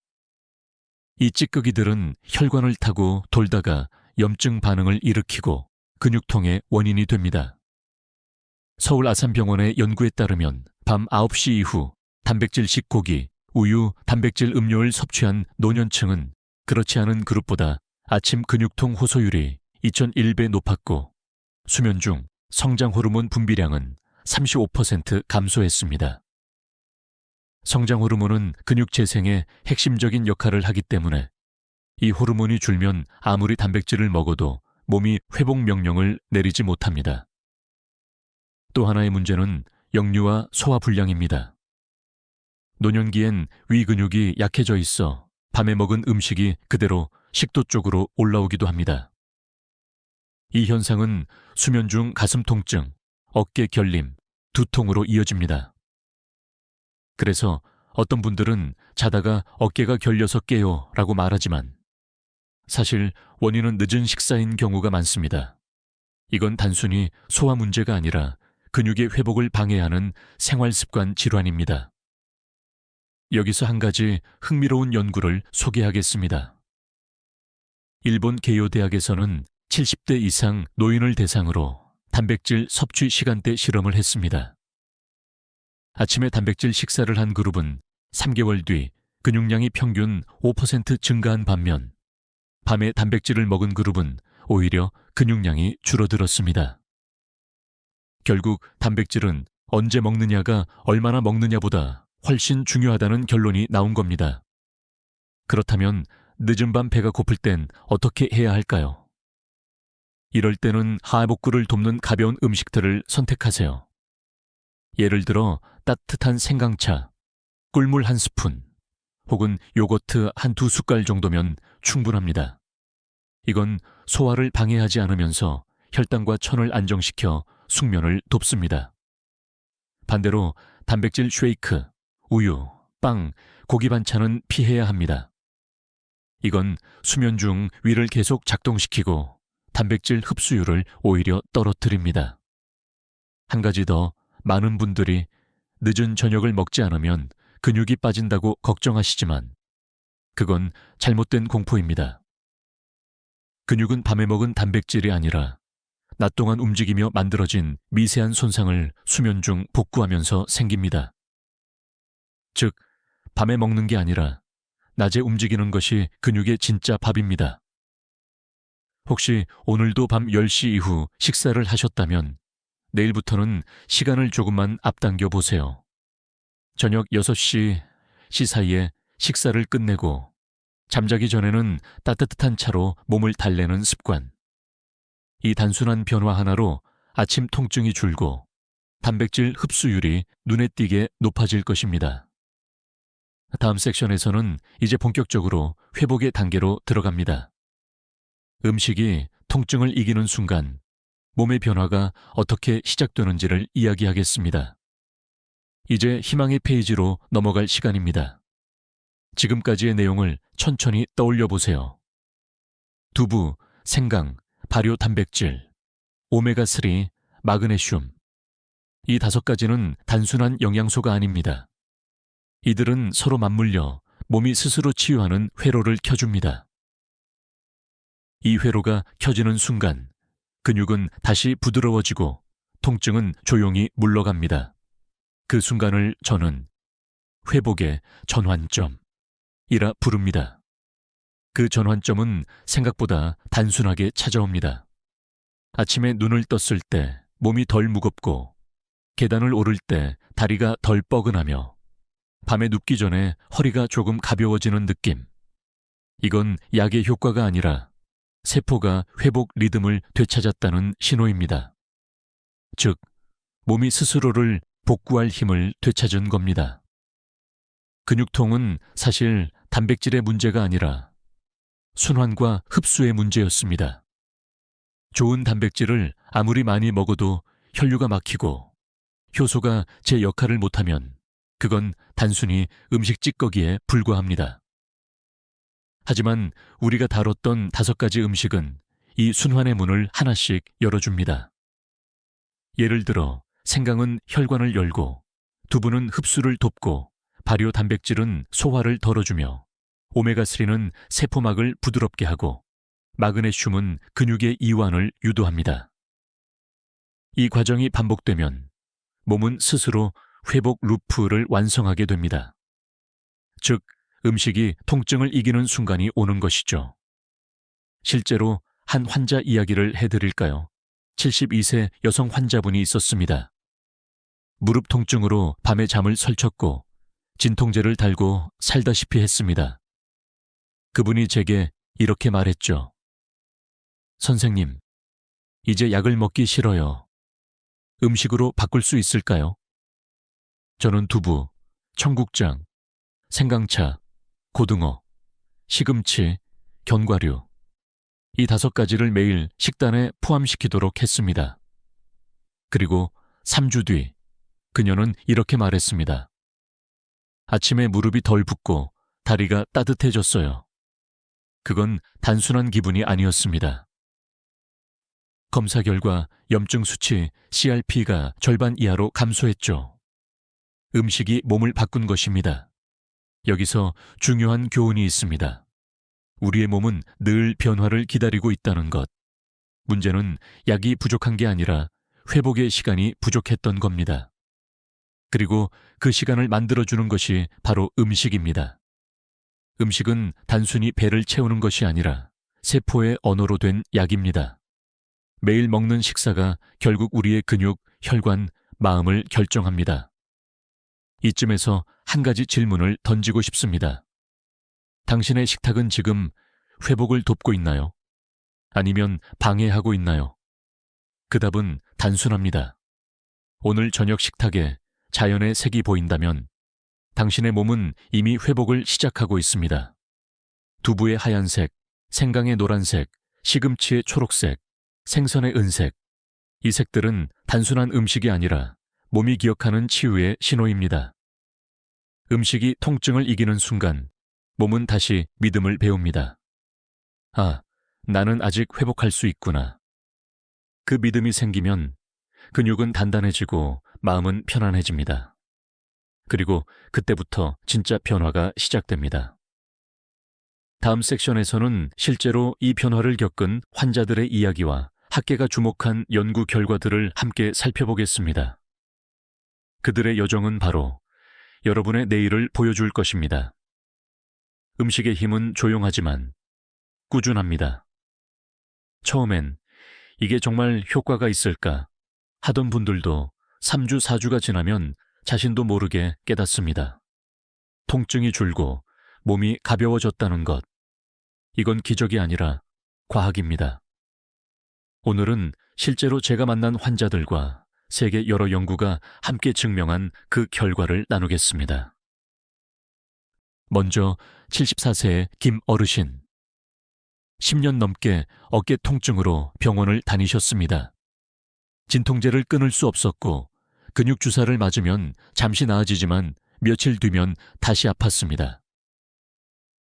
이 찌꺼기들은 혈관을 타고 돌다가 염증 반응을 일으키고 근육통의 원인이 됩니다. 서울 아산병원의 연구에 따르면 밤 9시 이후 단백질식 고기, 우유, 단백질 음료를 섭취한 노년층은 그렇지 않은 그룹보다 아침 근육통 호소율이 2.1배 높았고 수면 중 성장 호르몬 분비량은 35% 감소했습니다. 성장 호르몬은 근육 재생에 핵심적인 역할을 하기 때문에 이 호르몬이 줄면 아무리 단백질을 먹어도 몸이 회복 명령을 내리지 못합니다. 또 하나의 문제는 역류와 소화 불량입니다. 노년기엔 위 근육이 약해져 있어 밤에 먹은 음식이 그대로 식도 쪽으로 올라오기도 합니다. 이 현상은 수면 중 가슴 통증, 어깨 결림, 두통으로 이어집니다. 그래서 어떤 분들은 자다가 어깨가 결려서 깨요 라고 말하지만 사실 원인은 늦은 식사인 경우가 많습니다. 이건 단순히 소화 문제가 아니라 근육의 회복을 방해하는 생활습관 질환입니다. 여기서 한 가지 흥미로운 연구를 소개하겠습니다. 일본 개요 대학에서는 70대 이상 노인을 대상으로 단백질 섭취 시간대 실험을 했습니다. 아침에 단백질 식사를 한 그룹은 3개월 뒤 근육량이 평균 5% 증가한 반면 밤에 단백질을 먹은 그룹은 오히려 근육량이 줄어들었습니다. 결국 단백질은 언제 먹느냐가 얼마나 먹느냐보다 훨씬 중요하다는 결론이 나온 겁니다. 그렇다면 늦은 밤 배가 고플 땐 어떻게 해야 할까요? 이럴 때는 하복구를 돕는 가벼운 음식들을 선택하세요. 예를 들어 따뜻한 생강차, 꿀물 한 스푼, 혹은 요거트 한 2숟갈 정도면 충분합니다. 이건 소화를 방해하지 않으면서 혈당과 천을 안정시켜 숙면을 돕습니다. 반대로 단백질 쉐이크, 우유, 빵, 고기 반찬은 피해야 합니다. 이건 수면 중 위를 계속 작동시키고 단백질 흡수율을 오히려 떨어뜨립니다. 한 가지 더, 많은 분들이 늦은 저녁을 먹지 않으면 근육이 빠진다고 걱정하시지만 그건 잘못된 공포입니다. 근육은 밤에 먹은 단백질이 아니라 낮 동안 움직이며 만들어진 미세한 손상을 수면 중 복구하면서 생깁니다. 즉, 밤에 먹는 게 아니라 낮에 움직이는 것이 근육의 진짜 밥입니다. 혹시 오늘도 밤 10시 이후 식사를 하셨다면 내일부터는 시간을 조금만 앞당겨 보세요. 저녁 6시 사이에 식사를 끝내고 잠자기 전에는 따뜻한 차로 몸을 달래는 습관. 이 단순한 변화 하나로 아침 통증이 줄고 단백질 흡수율이 눈에 띄게 높아질 것입니다. 다음 섹션에서는 이제 본격적으로 회복의 단계로 들어갑니다. 음식이 통증을 이기는 순간 몸의 변화가 어떻게 시작되는지를 이야기하겠습니다. 이제 희망의 페이지로 넘어갈 시간입니다. 지금까지의 내용을 천천히 떠올려 보세요. 두부, 생강, 발효 단백질, 오메가3, 마그네슘. 이 5가지는 단순한 영양소가 아닙니다. 이들은 서로 맞물려 몸이 스스로 치유하는 회로를 켜줍니다. 이 회로가 켜지는 순간 근육은 다시 부드러워지고 통증은 조용히 물러갑니다. 그 순간을 저는 회복의 전환점이라 부릅니다. 그 전환점은 생각보다 단순하게 찾아옵니다. 아침에 눈을 떴을 때 몸이 덜 무겁고 계단을 오를 때 다리가 덜 뻐근하며 밤에 눕기 전에 허리가 조금 가벼워지는 느낌. 이건 약의 효과가 아니라 세포가 회복 리듬을 되찾았다는 신호입니다. 즉, 몸이 스스로를 복구할 힘을 되찾은 겁니다. 근육통은 사실 단백질의 문제가 아니라 순환과 흡수의 문제였습니다. 좋은 단백질을 아무리 많이 먹어도 혈류가 막히고 효소가 제 역할을 못하면 그건 단순히 음식 찌꺼기에 불과합니다. 하지만 우리가 다뤘던 5가지 음식은 이 순환의 문을 하나씩 열어줍니다. 예를 들어 생강은 혈관을 열고 두부는 흡수를 돕고 발효 단백질은 소화를 덜어주며 오메가3는 세포막을 부드럽게 하고 마그네슘은 근육의 이완을 유도합니다. 이 과정이 반복되면 몸은 스스로 회복 루프를 완성하게 됩니다. 즉, 음식이 통증을 이기는 순간이 오는 것이죠. 실제로 한 환자 이야기를 해드릴까요? 72세 여성 환자분이 있었습니다. 무릎 통증으로 밤에 잠을 설쳤고 진통제를 달고 살다시피 했습니다. 그분이 제게 이렇게 말했죠. 선생님, 이제 약을 먹기 싫어요. 음식으로 바꿀 수 있을까요? 저는 두부, 청국장, 생강차, 고등어, 시금치, 견과류, 이 5가지를 매일 식단에 포함시키도록 했습니다. 그리고 3주 뒤 그녀는 이렇게 말했습니다. 아침에 무릎이 덜 붓고 다리가 따뜻해졌어요. 그건 단순한 기분이 아니었습니다. 검사 결과 염증 수치 CRP가 절반 이하로 감소했죠. 음식이 몸을 바꾼 것입니다. 여기서 중요한 교훈이 있습니다. 우리의 몸은 늘 변화를 기다리고 있다는 것. 문제는 약이 부족한 게 아니라 회복의 시간이 부족했던 겁니다. 그리고 그 시간을 만들어주는 것이 바로 음식입니다. 음식은 단순히 배를 채우는 것이 아니라 세포의 언어로 된 약입니다. 매일 먹는 식사가 결국 우리의 근육, 혈관, 마음을 결정합니다. 이쯤에서 한 가지 질문을 던지고 싶습니다. 당신의 식탁은 지금 회복을 돕고 있나요? 아니면 방해하고 있나요? 그 답은 단순합니다. 오늘 저녁 식탁에 자연의 색이 보인다면 당신의 몸은 이미 회복을 시작하고 있습니다. 두부의 하얀색, 생강의 노란색, 시금치의 초록색, 생선의 은색. 이 색들은 단순한 음식이 아니라 몸이 기억하는 치유의 신호입니다. 음식이 통증을 이기는 순간 몸은 다시 믿음을 배웁니다. 아, 나는 아직 회복할 수 있구나. 그 믿음이 생기면 근육은 단단해지고 마음은 편안해집니다. 그리고 그때부터 진짜 변화가 시작됩니다. 다음 섹션에서는 실제로 이 변화를 겪은 환자들의 이야기와 학계가 주목한 연구 결과들을 함께 살펴보겠습니다. 그들의 여정은 바로 여러분의 내일을 보여줄 것입니다. 음식의 힘은 조용하지만 꾸준합니다. 처음엔 이게 정말 효과가 있을까 하던 분들도 3주, 4주가 지나면 자신도 모르게 깨닫습니다. 통증이 줄고 몸이 가벼워졌다는 것. 이건 기적이 아니라 과학입니다. 오늘은 실제로 제가 만난 환자들과 세계 여러 연구가 함께 증명한 그 결과를 나누겠습니다. 먼저 74세의 김 어르신. 10년 넘게 어깨 통증으로 병원을 다니셨습니다. 진통제를 끊을 수 없었고 근육 주사를 맞으면 잠시 나아지지만 며칠 뒤면 다시 아팠습니다.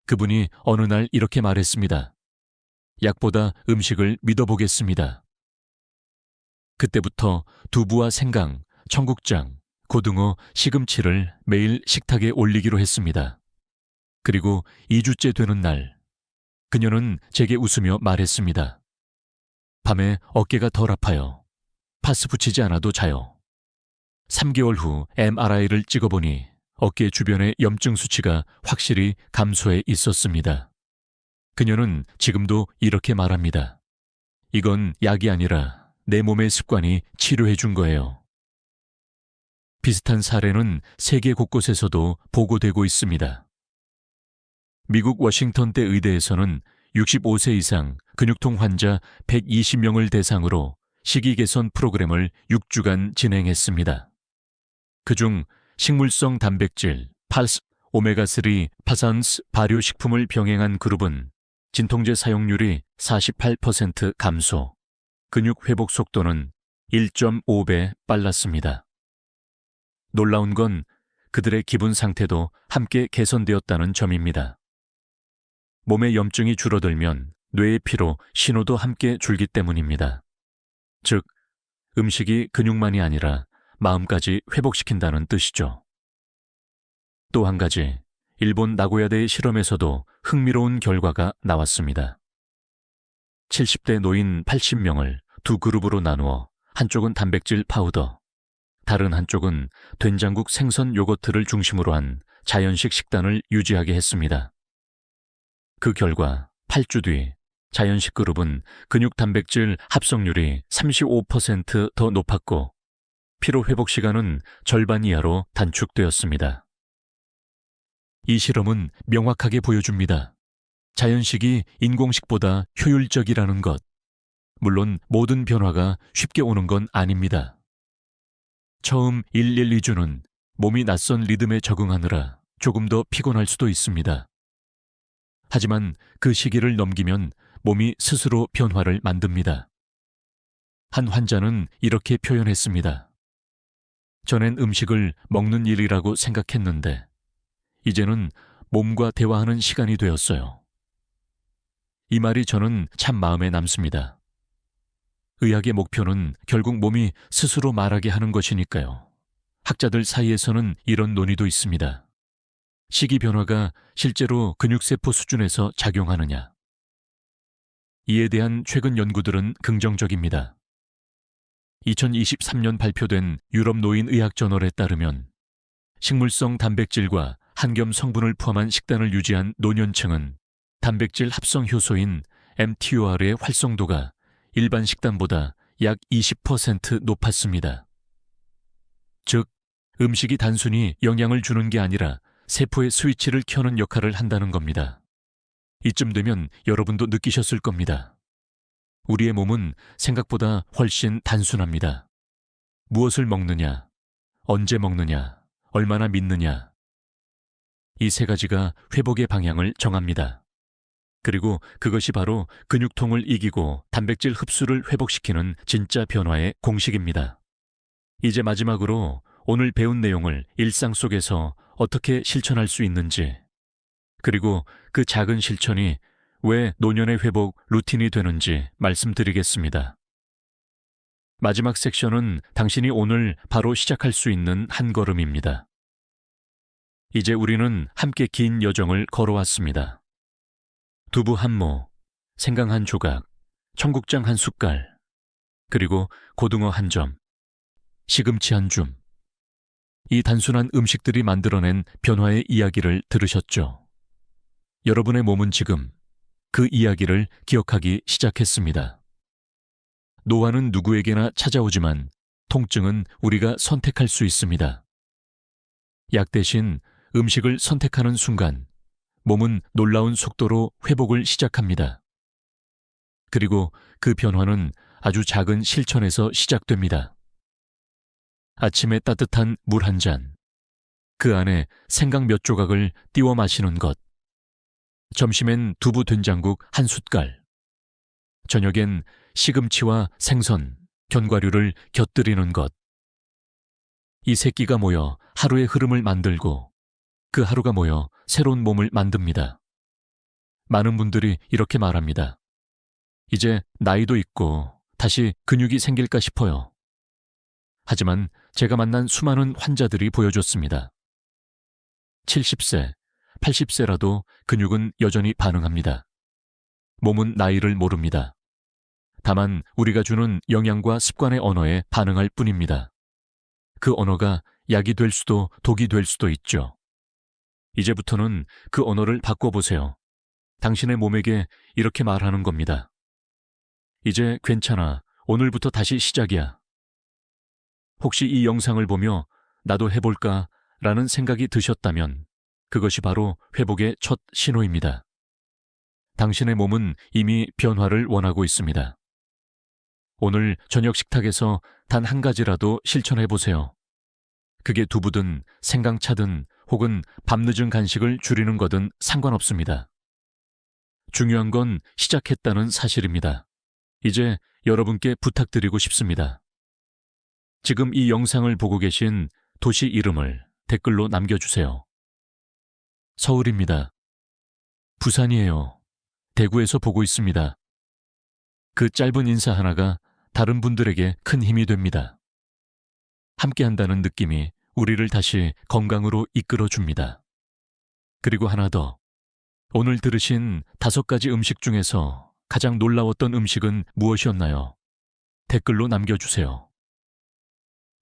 그분이 어느 날 이렇게 말했습니다. 약보다 음식을 믿어보겠습니다. 그때부터 두부와 생강, 청국장, 고등어, 시금치를 매일 식탁에 올리기로 했습니다. 그리고 2주째 되는 날, 그녀는 제게 웃으며 말했습니다. 밤에 어깨가 덜 아파요. 파스 붙이지 않아도 자요. 3개월 후 MRI를 찍어보니 어깨 주변의 염증 수치가 확실히 감소해 있었습니다. 그녀는 지금도 이렇게 말합니다. 이건 약이 아니라 내 몸의 습관이 치료해 준 거예요. 비슷한 사례는 세계 곳곳에서도 보고되고 있습니다. 미국 워싱턴대 의대에서는 65세 이상 근육통 환자 120명을 대상으로 식이 개선 프로그램을 6주간 진행했습니다. 그중 식물성 단백질, 팔스, 오메가3, 파산스 발효식품을 병행한 그룹은 진통제 사용률이 48% 감소, 근육 회복 속도는 1.5배 빨랐습니다. 놀라운 건 그들의 기분 상태도 함께 개선되었다는 점입니다. 몸의 염증이 줄어들면 뇌의 피로 신호도 함께 줄기 때문입니다. 즉, 음식이 근육만이 아니라 마음까지 회복시킨다는 뜻이죠. 또 한 가지, 일본 나고야대의 실험에서도 흥미로운 결과가 나왔습니다. 70대 노인 80명을 두 그룹으로 나누어 한쪽은 단백질 파우더, 다른 한쪽은 된장국 생선 요거트를 중심으로 한 자연식 식단을 유지하게 했습니다. 그 결과 8주 뒤 자연식 그룹은 근육 단백질 합성률이 35% 더 높았고 피로 회복 시간은 절반 이하로 단축되었습니다. 이 실험은 명확하게 보여줍니다. 자연식이 인공식보다 효율적이라는 것. 물론 모든 변화가 쉽게 오는 건 아닙니다. 처음 1, 2주는 몸이 낯선 리듬에 적응하느라 조금 더 피곤할 수도 있습니다. 하지만 그 시기를 넘기면 몸이 스스로 변화를 만듭니다. 한 환자는 이렇게 표현했습니다. 전엔 음식을 먹는 일이라고 생각했는데 이제는 몸과 대화하는 시간이 되었어요. 이 말이 저는 참 마음에 남습니다. 의학의 목표는 결국 몸이 스스로 말하게 하는 것이니까요. 학자들 사이에서는 이런 논의도 있습니다. 식이 변화가 실제로 근육세포 수준에서 작용하느냐. 이에 대한 최근 연구들은 긍정적입니다. 2023년 발표된 유럽 노인의학 저널에 따르면 식물성 단백질과 한겸 성분을 포함한 식단을 유지한 노년층은 단백질 합성 효소인 mTOR의 활성도가 일반 식단보다 약 20% 높았습니다. 즉, 음식이 단순히 영양을 주는 게 아니라 세포의 스위치를 켜는 역할을 한다는 겁니다. 이쯤 되면 여러분도 느끼셨을 겁니다. 우리의 몸은 생각보다 훨씬 단순합니다. 무엇을 먹느냐, 언제 먹느냐, 얼마나 믿느냐. 이 세 가지가 회복의 방향을 정합니다. 그리고 그것이 바로 근육통을 이기고 단백질 흡수를 회복시키는 진짜 변화의 공식입니다. 이제 마지막으로 오늘 배운 내용을 일상 속에서 어떻게 실천할 수 있는지, 그리고 그 작은 실천이 왜 노년의 회복 루틴이 되는지 말씀드리겠습니다. 마지막 섹션은 당신이 오늘 바로 시작할 수 있는 한 걸음입니다. 이제 우리는 함께 긴 여정을 걸어왔습니다. 두부 한 모, 생강 한 조각, 청국장 한 숟갈, 그리고 고등어 한 점, 시금치 한 줌. 이 단순한 음식들이 만들어낸 변화의 이야기를 들으셨죠? 여러분의 몸은 지금 그 이야기를 기억하기 시작했습니다. 노화는 누구에게나 찾아오지만 통증은 우리가 선택할 수 있습니다. 약 대신 음식을 선택하는 순간 몸은 놀라운 속도로 회복을 시작합니다. 그리고 그 변화는 아주 작은 실천에서 시작됩니다. 아침에 따뜻한 물 한 잔, 그 안에 생강 몇 조각을 띄워 마시는 것, 점심엔 두부 된장국 한 숟갈, 저녁엔 시금치와 생선, 견과류를 곁들이는 것. 이 세 끼가 모여 하루의 흐름을 만들고 그 하루가 모여 새로운 몸을 만듭니다. 많은 분들이 이렇게 말합니다. 이제 나이도 있고 다시 근육이 생길까 싶어요. 하지만 제가 만난 수많은 환자들이 보여줬습니다. 70세, 80세라도 근육은 여전히 반응합니다. 몸은 나이를 모릅니다. 다만 우리가 주는 영양과 습관의 언어에 반응할 뿐입니다. 그 언어가 약이 될 수도 독이 될 수도 있죠. 이제부터는 그 언어를 바꿔보세요. 당신의 몸에게 이렇게 말하는 겁니다. 이제 괜찮아. 오늘부터 다시 시작이야. 혹시 이 영상을 보며 나도 해볼까 라는 생각이 드셨다면 그것이 바로 회복의 첫 신호입니다. 당신의 몸은 이미 변화를 원하고 있습니다. 오늘 저녁 식탁에서 단 한 가지라도 실천해보세요. 그게 두부든 생강차든 혹은 밤늦은 간식을 줄이는 거든 상관없습니다. 중요한 건 시작했다는 사실입니다. 이제 여러분께 부탁드리고 싶습니다. 지금 이 영상을 보고 계신 도시 이름을 댓글로 남겨주세요. 서울입니다. 부산이에요. 대구에서 보고 있습니다. 그 짧은 인사 하나가 다른 분들에게 큰 힘이 됩니다. 함께한다는 느낌이 우리를 다시 건강으로 이끌어줍니다. 그리고 하나 더. 오늘 들으신 5가지 음식 중에서 가장 놀라웠던 음식은 무엇이었나요? 댓글로 남겨주세요.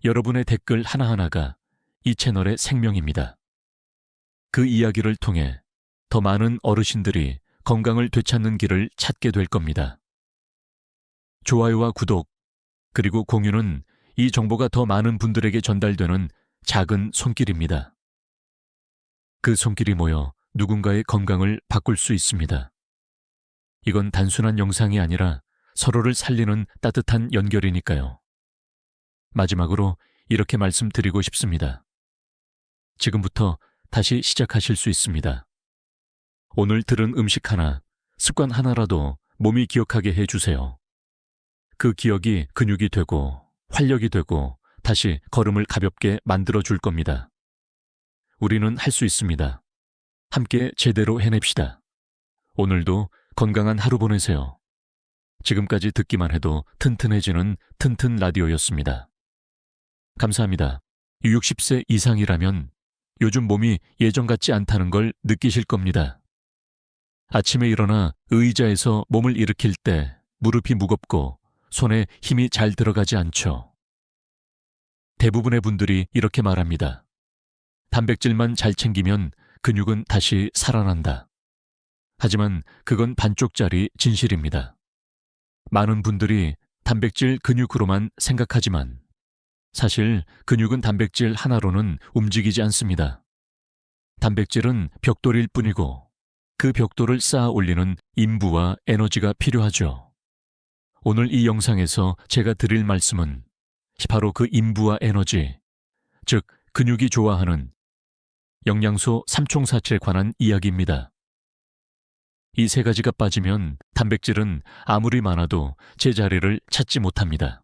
여러분의 댓글 하나하나가 이 채널의 생명입니다. 그 이야기를 통해 더 많은 어르신들이 건강을 되찾는 길을 찾게 될 겁니다. 좋아요와 구독, 그리고 공유는 이 정보가 더 많은 분들에게 전달되는 작은 손길입니다. 그 손길이 모여 누군가의 건강을 바꿀 수 있습니다. 이건 단순한 영상이 아니라 서로를 살리는 따뜻한 연결이니까요. 마지막으로 이렇게 말씀드리고 싶습니다. 지금부터 다시 시작하실 수 있습니다. 오늘 들은 음식 하나, 습관 하나라도 몸이 기억하게 해주세요. 그 기억이 근육이 되고 활력이 되고 다시 걸음을 가볍게 만들어줄 겁니다. 우리는 할 수 있습니다. 함께 제대로 해냅시다. 오늘도 건강한 하루 보내세요. 지금까지 듣기만 해도 튼튼해지는 튼튼 라디오였습니다. 감사합니다. 60세 이상이라면 요즘 몸이 예전 같지 않다는 걸 느끼실 겁니다. 아침에 일어나 의자에서 몸을 일으킬 때 무릎이 무겁고 손에 힘이 잘 들어가지 않죠. 대부분의 분들이 이렇게 말합니다. 단백질만 잘 챙기면 근육은 다시 살아난다. 하지만 그건 반쪽짜리 진실입니다. 많은 분들이 단백질 근육으로만 생각하지만 사실 근육은 단백질 하나로는 움직이지 않습니다. 단백질은 벽돌일 뿐이고 그 벽돌을 쌓아 올리는 인부와 에너지가 필요하죠. 오늘 이 영상에서 제가 드릴 말씀은 바로 그 인부와 에너지, 즉 근육이 좋아하는 영양소 삼총사체에 관한 이야기입니다. 이 3가지가 빠지면 단백질은 아무리 많아도 제자리를 찾지 못합니다.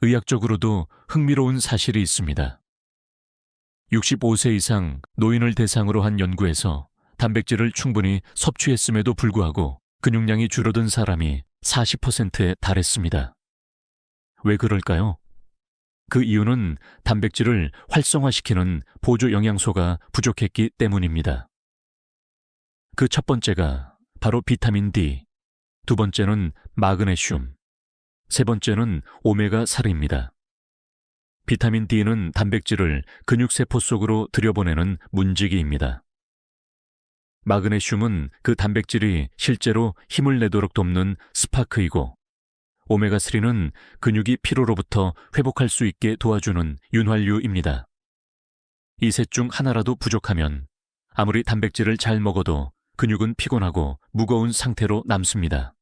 의학적으로도 흥미로운 사실이 있습니다. 65세 이상 노인을 대상으로 한 연구에서 단백질을 충분히 섭취했음에도 불구하고 근육량이 줄어든 사람이 40%에 달했습니다. 왜 그럴까요? 그 이유는 단백질을 활성화시키는 보조 영양소가 부족했기 때문입니다. 그 첫 번째가 바로 비타민 D, 두 번째는 마그네슘, 세 번째는 오메가3입니다. 비타민 D는 단백질을 근육세포 속으로 들여보내는 문지기입니다. 마그네슘은 그 단백질이 실제로 힘을 내도록 돕는 스파크이고, 오메가3는 근육이 피로로부터 회복할 수 있게 도와주는 윤활유입니다. 이 셋 중 하나라도 부족하면 아무리 단백질을 잘 먹어도 근육은 피곤하고 무거운 상태로 남습니다.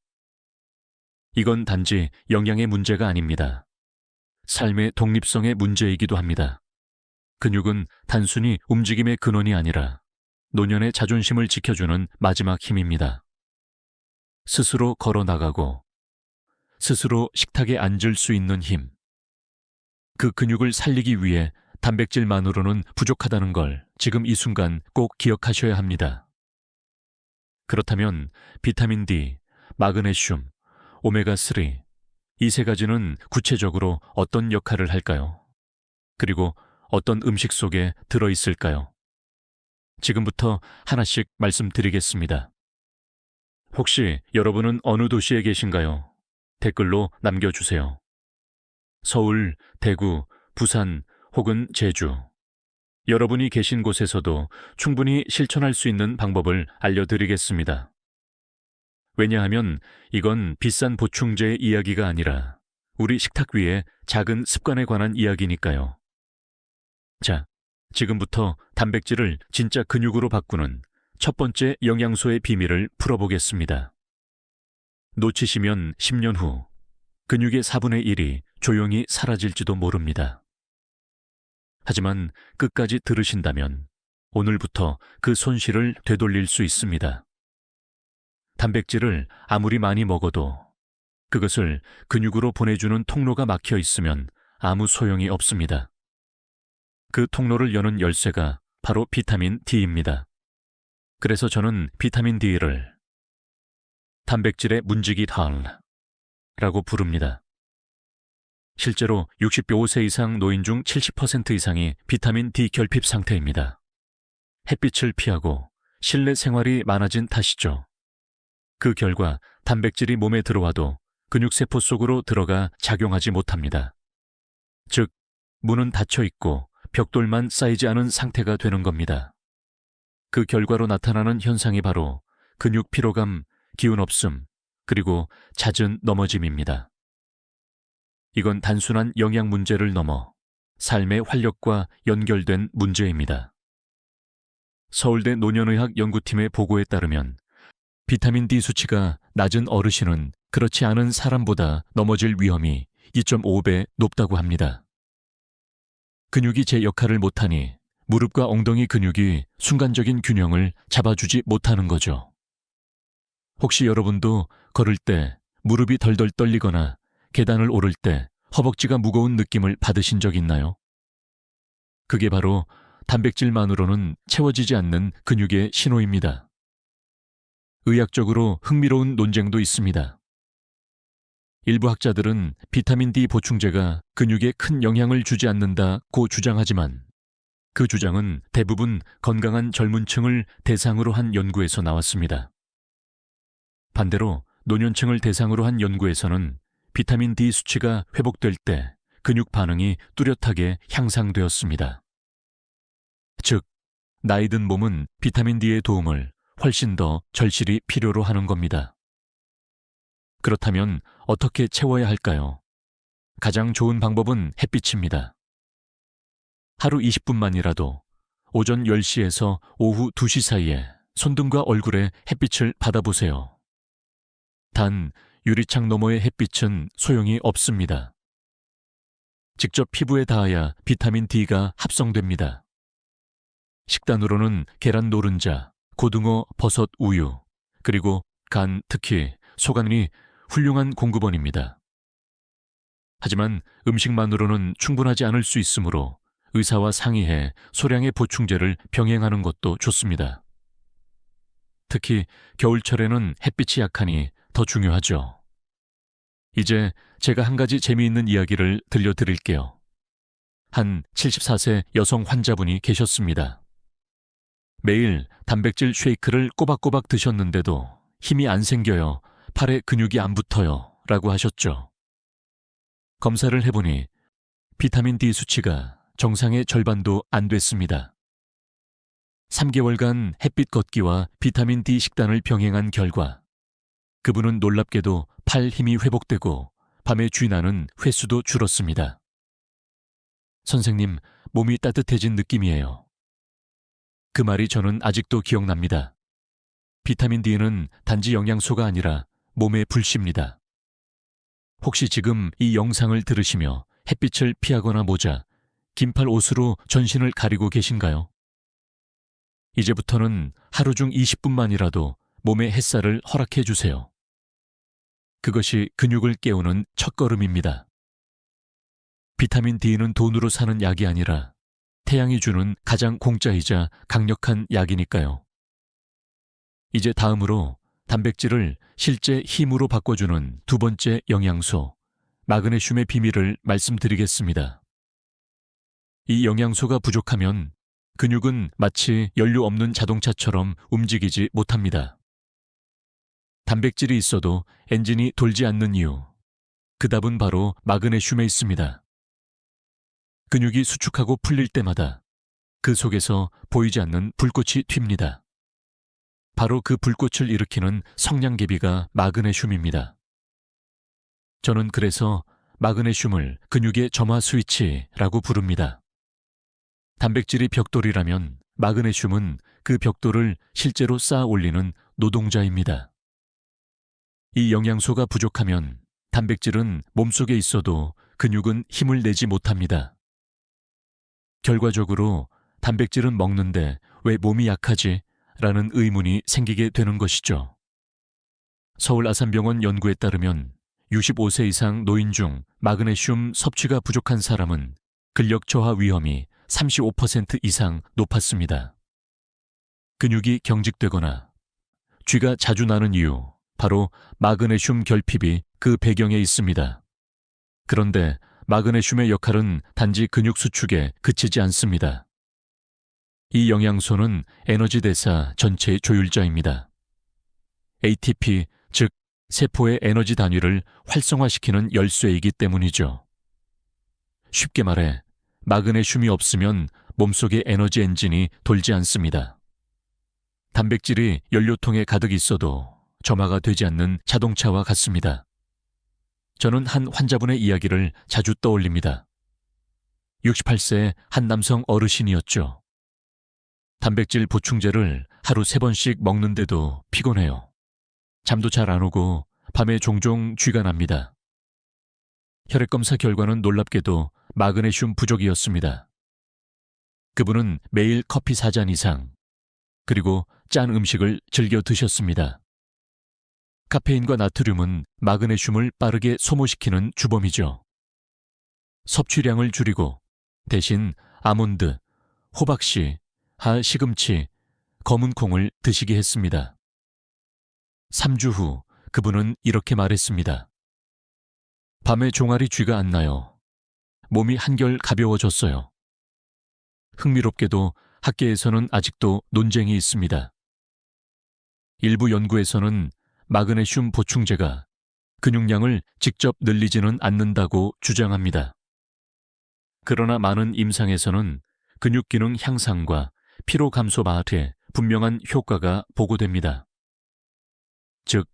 이건 단지 영양의 문제가 아닙니다. 삶의 독립성의 문제이기도 합니다. 근육은 단순히 움직임의 근원이 아니라 노년의 자존심을 지켜주는 마지막 힘입니다. 스스로 걸어 나가고 스스로 식탁에 앉을 수 있는 힘. 그 근육을 살리기 위해 단백질만으로는 부족하다는 걸 지금 이 순간 꼭 기억하셔야 합니다. 그렇다면 비타민 D, 마그네슘, 오메가3, 이 세 가지는 구체적으로 어떤 역할을 할까요? 그리고 어떤 음식 속에 들어있을까요? 지금부터 하나씩 말씀드리겠습니다. 혹시 여러분은 어느 도시에 계신가요? 댓글로 남겨주세요. 서울, 대구, 부산 혹은 제주. 여러분이 계신 곳에서도 충분히 실천할 수 있는 방법을 알려드리겠습니다. 왜냐하면 이건 비싼 보충제의 이야기가 아니라 우리 식탁 위의 작은 습관에 관한 이야기니까요. 자, 지금부터 단백질을 진짜 근육으로 바꾸는 첫 번째 영양소의 비밀을 풀어보겠습니다. 놓치시면 10년 후 근육의 4분의 1이 조용히 사라질지도 모릅니다. 하지만 끝까지 들으신다면 오늘부터 그 손실을 되돌릴 수 있습니다. 단백질을 아무리 많이 먹어도 그것을 근육으로 보내주는 통로가 막혀 있으면 아무 소용이 없습니다. 그 통로를 여는 열쇠가 바로 비타민 D입니다. 그래서 저는 비타민 D를 단백질의 문지기라고 부릅니다. 실제로 65세 이상 노인 중 70% 이상이 비타민 D 결핍 상태입니다. 햇빛을 피하고 실내 생활이 많아진 탓이죠. 그 결과 단백질이 몸에 들어와도 근육세포 속으로 들어가 작용하지 못합니다. 즉, 문은 닫혀 있고 벽돌만 쌓이지 않은 상태가 되는 겁니다. 그 결과로 나타나는 현상이 바로 근육 피로감, 기운 없음, 그리고 잦은 넘어짐입니다. 이건 단순한 영양 문제를 넘어 삶의 활력과 연결된 문제입니다. 서울대 노년의학 연구팀의 보고에 따르면 비타민 D 수치가 낮은 어르신은 그렇지 않은 사람보다 넘어질 위험이 2.5배 높다고 합니다. 근육이 제 역할을 못하니 무릎과 엉덩이 근육이 순간적인 균형을 잡아주지 못하는 거죠. 혹시 여러분도 걸을 때 무릎이 덜덜 떨리거나 계단을 오를 때 허벅지가 무거운 느낌을 받으신 적 있나요? 그게 바로 단백질만으로는 채워지지 않는 근육의 신호입니다. 의학적으로 흥미로운 논쟁도 있습니다. 일부 학자들은 비타민 D 보충제가 근육에 큰 영향을 주지 않는다고 주장하지만 그 주장은 대부분 건강한 젊은 층을 대상으로 한 연구에서 나왔습니다. 반대로 노년층을 대상으로 한 연구에서는 비타민 D 수치가 회복될 때 근육 반응이 뚜렷하게 향상되었습니다. 즉, 나이 든 몸은 비타민 D의 도움을 훨씬 더 절실히 필요로 하는 겁니다. 그렇다면 어떻게 채워야 할까요? 가장 좋은 방법은 햇빛입니다. 하루 20분만이라도 오전 10시에서 오후 2시 사이에 손등과 얼굴에 햇빛을 받아보세요. 단, 유리창 너머의 햇빛은 소용이 없습니다. 직접 피부에 닿아야 비타민 D가 합성됩니다. 식단으로는 계란 노른자, 고등어, 버섯, 우유, 그리고 간, 특히 소간이 훌륭한 공급원입니다. 하지만 음식만으로는 충분하지 않을 수 있으므로 의사와 상의해 소량의 보충제를 병행하는 것도 좋습니다. 특히 겨울철에는 햇빛이 약하니 더 중요하죠. 이제 제가 한 가지 재미있는 이야기를 들려드릴게요. 한 74세 여성 환자분이 계셨습니다. 매일 단백질 쉐이크를 꼬박꼬박 드셨는데도 힘이 안 생겨요. 팔에 근육이 안 붙어요. 라고 하셨죠. 검사를 해보니 비타민 D 수치가 정상의 절반도 안 됐습니다. 3개월간 햇빛 걷기와 비타민 D 식단을 병행한 결과 그분은 놀랍게도 팔 힘이 회복되고 밤에 쥐나는 횟수도 줄었습니다. 선생님, 몸이 따뜻해진 느낌이에요. 그 말이 저는 아직도 기억납니다. 비타민 D는 단지 영양소가 아니라 몸의 불씨입니다. 혹시 지금 이 영상을 들으시며 햇빛을 피하거나 모자, 긴팔 옷으로 전신을 가리고 계신가요? 이제부터는 하루 중 20분만이라도 몸에 햇살을 허락해 주세요. 그것이 근육을 깨우는 첫걸음입니다. 비타민 D는 돈으로 사는 약이 아니라 태양이 주는 가장 공짜이자 강력한 약이니까요. 이제 다음으로 단백질을 실제 힘으로 바꿔주는 두 번째 영양소, 마그네슘의 비밀을 말씀드리겠습니다. 이 영양소가 부족하면 근육은 마치 연료 없는 자동차처럼 움직이지 못합니다. 단백질이 있어도 엔진이 돌지 않는 이유, 그 답은 바로 마그네슘에 있습니다. 근육이 수축하고 풀릴 때마다 그 속에서 보이지 않는 불꽃이 튑니다. 바로 그 불꽃을 일으키는 성냥개비가 마그네슘입니다. 저는 그래서 마그네슘을 근육의 점화 스위치라고 부릅니다. 단백질이 벽돌이라면 마그네슘은 그 벽돌을 실제로 쌓아 올리는 노동자입니다. 이 영양소가 부족하면 단백질은 몸속에 있어도 근육은 힘을 내지 못합니다. 결과적으로 단백질은 먹는데 왜 몸이 약하지? 라는 의문이 생기게 되는 것이죠. 서울 아산병원 연구에 따르면 65세 이상 노인 중 마그네슘 섭취가 부족한 사람은 근력 저하 위험이 35% 이상 높았습니다. 근육이 경직되거나 쥐가 자주 나는 이유, 바로 마그네슘 결핍이 그 배경에 있습니다. 그런데 마그네슘의 역할은 단지 근육 수축에 그치지 않습니다. 이 영양소는 에너지 대사 전체의 조율자입니다. ATP, 즉 세포의 에너지 단위를 활성화시키는 열쇠이기 때문이죠. 쉽게 말해 마그네슘이 없으면 몸속의 에너지 엔진이 돌지 않습니다. 단백질이 연료통에 가득 있어도 점화가 되지 않는 자동차와 같습니다. 저는 한 환자분의 이야기를 자주 떠올립니다. 68세의 한 남성 어르신이었죠. 단백질 보충제를 하루 3번씩 먹는데도 피곤해요. 잠도 잘 안 오고 밤에 종종 쥐가 납니다. 혈액검사 결과는 놀랍게도 마그네슘 부족이었습니다. 그분은 매일 커피 4잔 이상, 그리고 짠 음식을 즐겨 드셨습니다. 카페인과 나트륨은 마그네슘을 빠르게 소모시키는 주범이죠. 섭취량을 줄이고 대신 아몬드, 호박씨, 시금치, 검은 콩을 드시게 했습니다. 3주 후 그분은 이렇게 말했습니다. 밤에 종아리 쥐가 안 나요. 몸이 한결 가벼워졌어요. 흥미롭게도 학계에서는 아직도 논쟁이 있습니다. 일부 연구에서는 마그네슘 보충제가 근육량을 직접 늘리지는 않는다고 주장합니다. 그러나 많은 임상에서는 근육 기능 향상과 피로 감소 마트에 분명한 효과가 보고됩니다. 즉,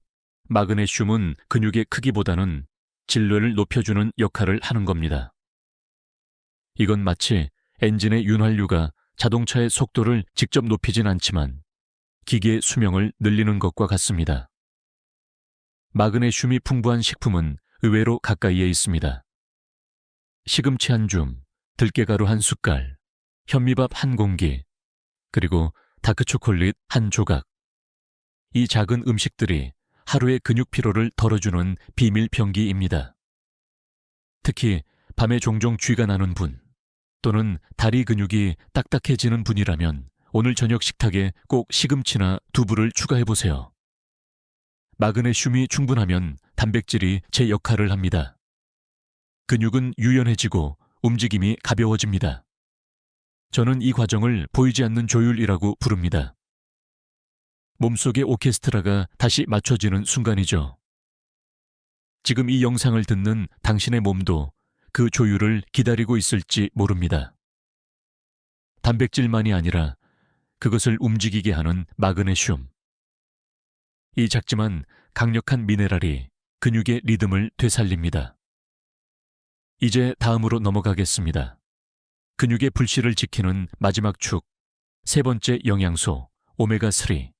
마그네슘은 근육의 크기보다는 질량을 높여주는 역할을 하는 겁니다. 이건 마치 엔진의 윤활유가 자동차의 속도를 직접 높이진 않지만 기계의 수명을 늘리는 것과 같습니다. 마그네슘이 풍부한 식품은 의외로 가까이에 있습니다. 시금치 한 줌, 들깨가루 한 숟갈, 현미밥 한 공기, 그리고 다크초콜릿 한 조각. 이 작은 음식들이 하루의 근육 피로를 덜어주는 비밀 병기입니다. 특히 밤에 종종 쥐가 나는 분, 또는 다리 근육이 딱딱해지는 분이라면 오늘 저녁 식탁에 꼭 시금치나 두부를 추가해 보세요. 마그네슘이 충분하면 단백질이 제 역할을 합니다. 근육은 유연해지고 움직임이 가벼워집니다. 저는 이 과정을 보이지 않는 조율이라고 부릅니다. 몸속의 오케스트라가 다시 맞춰지는 순간이죠. 지금 이 영상을 듣는 당신의 몸도 그 조율을 기다리고 있을지 모릅니다. 단백질만이 아니라 그것을 움직이게 하는 마그네슘. 이 작지만 강력한 미네랄이 근육의 리듬을 되살립니다. 이제 다음으로 넘어가겠습니다. 근육의 불씨를 지키는 마지막 축, 세 번째 영양소, 오메가3.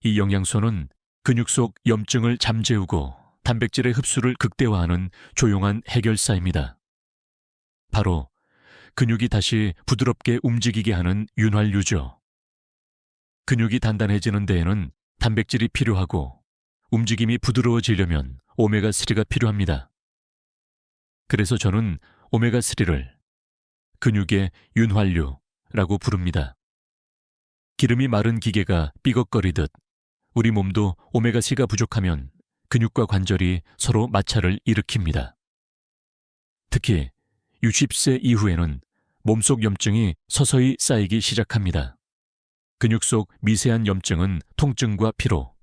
이 영양소는 근육 속 염증을 잠재우고 단백질의 흡수를 극대화하는 조용한 해결사입니다. 바로 근육이 다시 부드럽게 움직이게 하는 윤활유죠. 근육이 단단해지는 데에는 단백질이 필요하고 움직임이 부드러워지려면 오메가3가 필요합니다. 그래서 저는 오메가3를 근육의 윤활유라고 부릅니다. 기름이 마른 기계가 삐걱거리듯 우리 몸도 오메가3가 부족하면 근육과 관절이 서로 마찰을 일으킵니다. 특히 60세 이후에는 몸속 염증이 서서히 쌓이기 시작합니다. 근육 속 미세한 염증은 통증과 피로,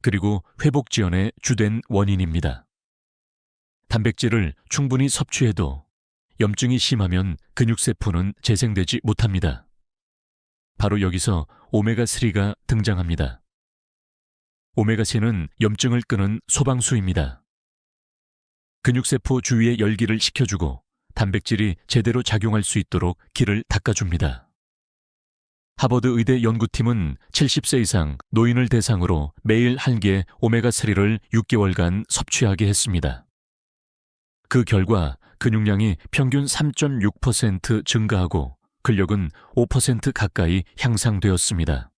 그리고 회복 지연의 주된 원인입니다. 단백질을 충분히 섭취해도 염증이 심하면 근육세포는 재생되지 못합니다. 바로 여기서 오메가3가 등장합니다. 오메가3는 염증을 끄는 소방수입니다. 근육세포 주위의 열기를 식혀주고 단백질이 제대로 작용할 수 있도록 길을 닦아줍니다. 하버드 의대 연구팀은 70세 이상 노인을 대상으로 매일 1개 오메가3를 6개월간 섭취하게 했습니다. 그 결과 근육량이 평균 3.6% 증가하고 근력은 5% 가까이 향상되었습니다.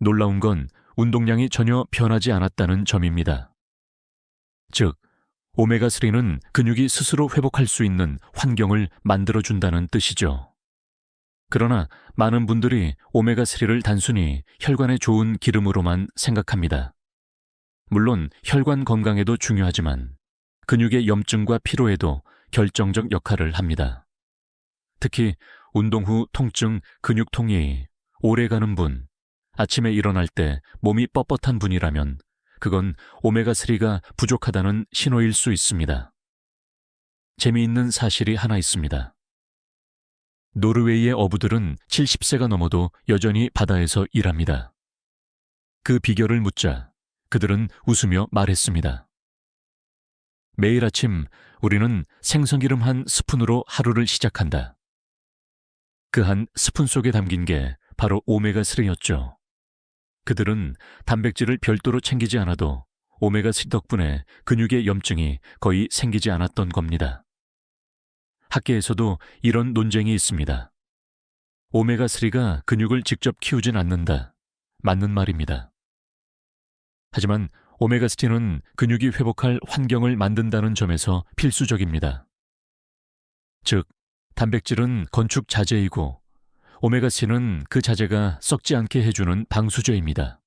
놀라운 건 운동량이 전혀 변하지 않았다는 점입니다. 즉, 오메가3는 근육이 스스로 회복할 수 있는 환경을 만들어준다는 뜻이죠. 그러나 많은 분들이 오메가3를 단순히 혈관에 좋은 기름으로만 생각합니다. 물론 혈관 건강에도 중요하지만 근육의 염증과 피로에도 결정적 역할을 합니다. 특히 운동 후 통증, 근육통이 오래가는 분, 아침에 일어날 때 몸이 뻣뻣한 분이라면 그건 오메가3가 부족하다는 신호일 수 있습니다. 재미있는 사실이 하나 있습니다. 노르웨이의 어부들은 70세가 넘어도 여전히 바다에서 일합니다. 그 비결을 묻자 그들은 웃으며 말했습니다. 매일 아침 우리는 생선기름 한 스푼으로 하루를 시작한다. 그 한 스푼 속에 담긴 게 바로 오메가3였죠. 그들은 단백질을 별도로 챙기지 않아도 오메가3 덕분에 근육의 염증이 거의 생기지 않았던 겁니다. 학계에서도 이런 논쟁이 있습니다. 오메가3가 근육을 직접 키우진 않는다. 맞는 말입니다. 하지만 오메가3는 근육이 회복할 환경을 만든다는 점에서 필수적입니다. 즉, 단백질은 건축 자재이고 오메가3는 그 자재가 썩지 않게 해주는 방수제입니다.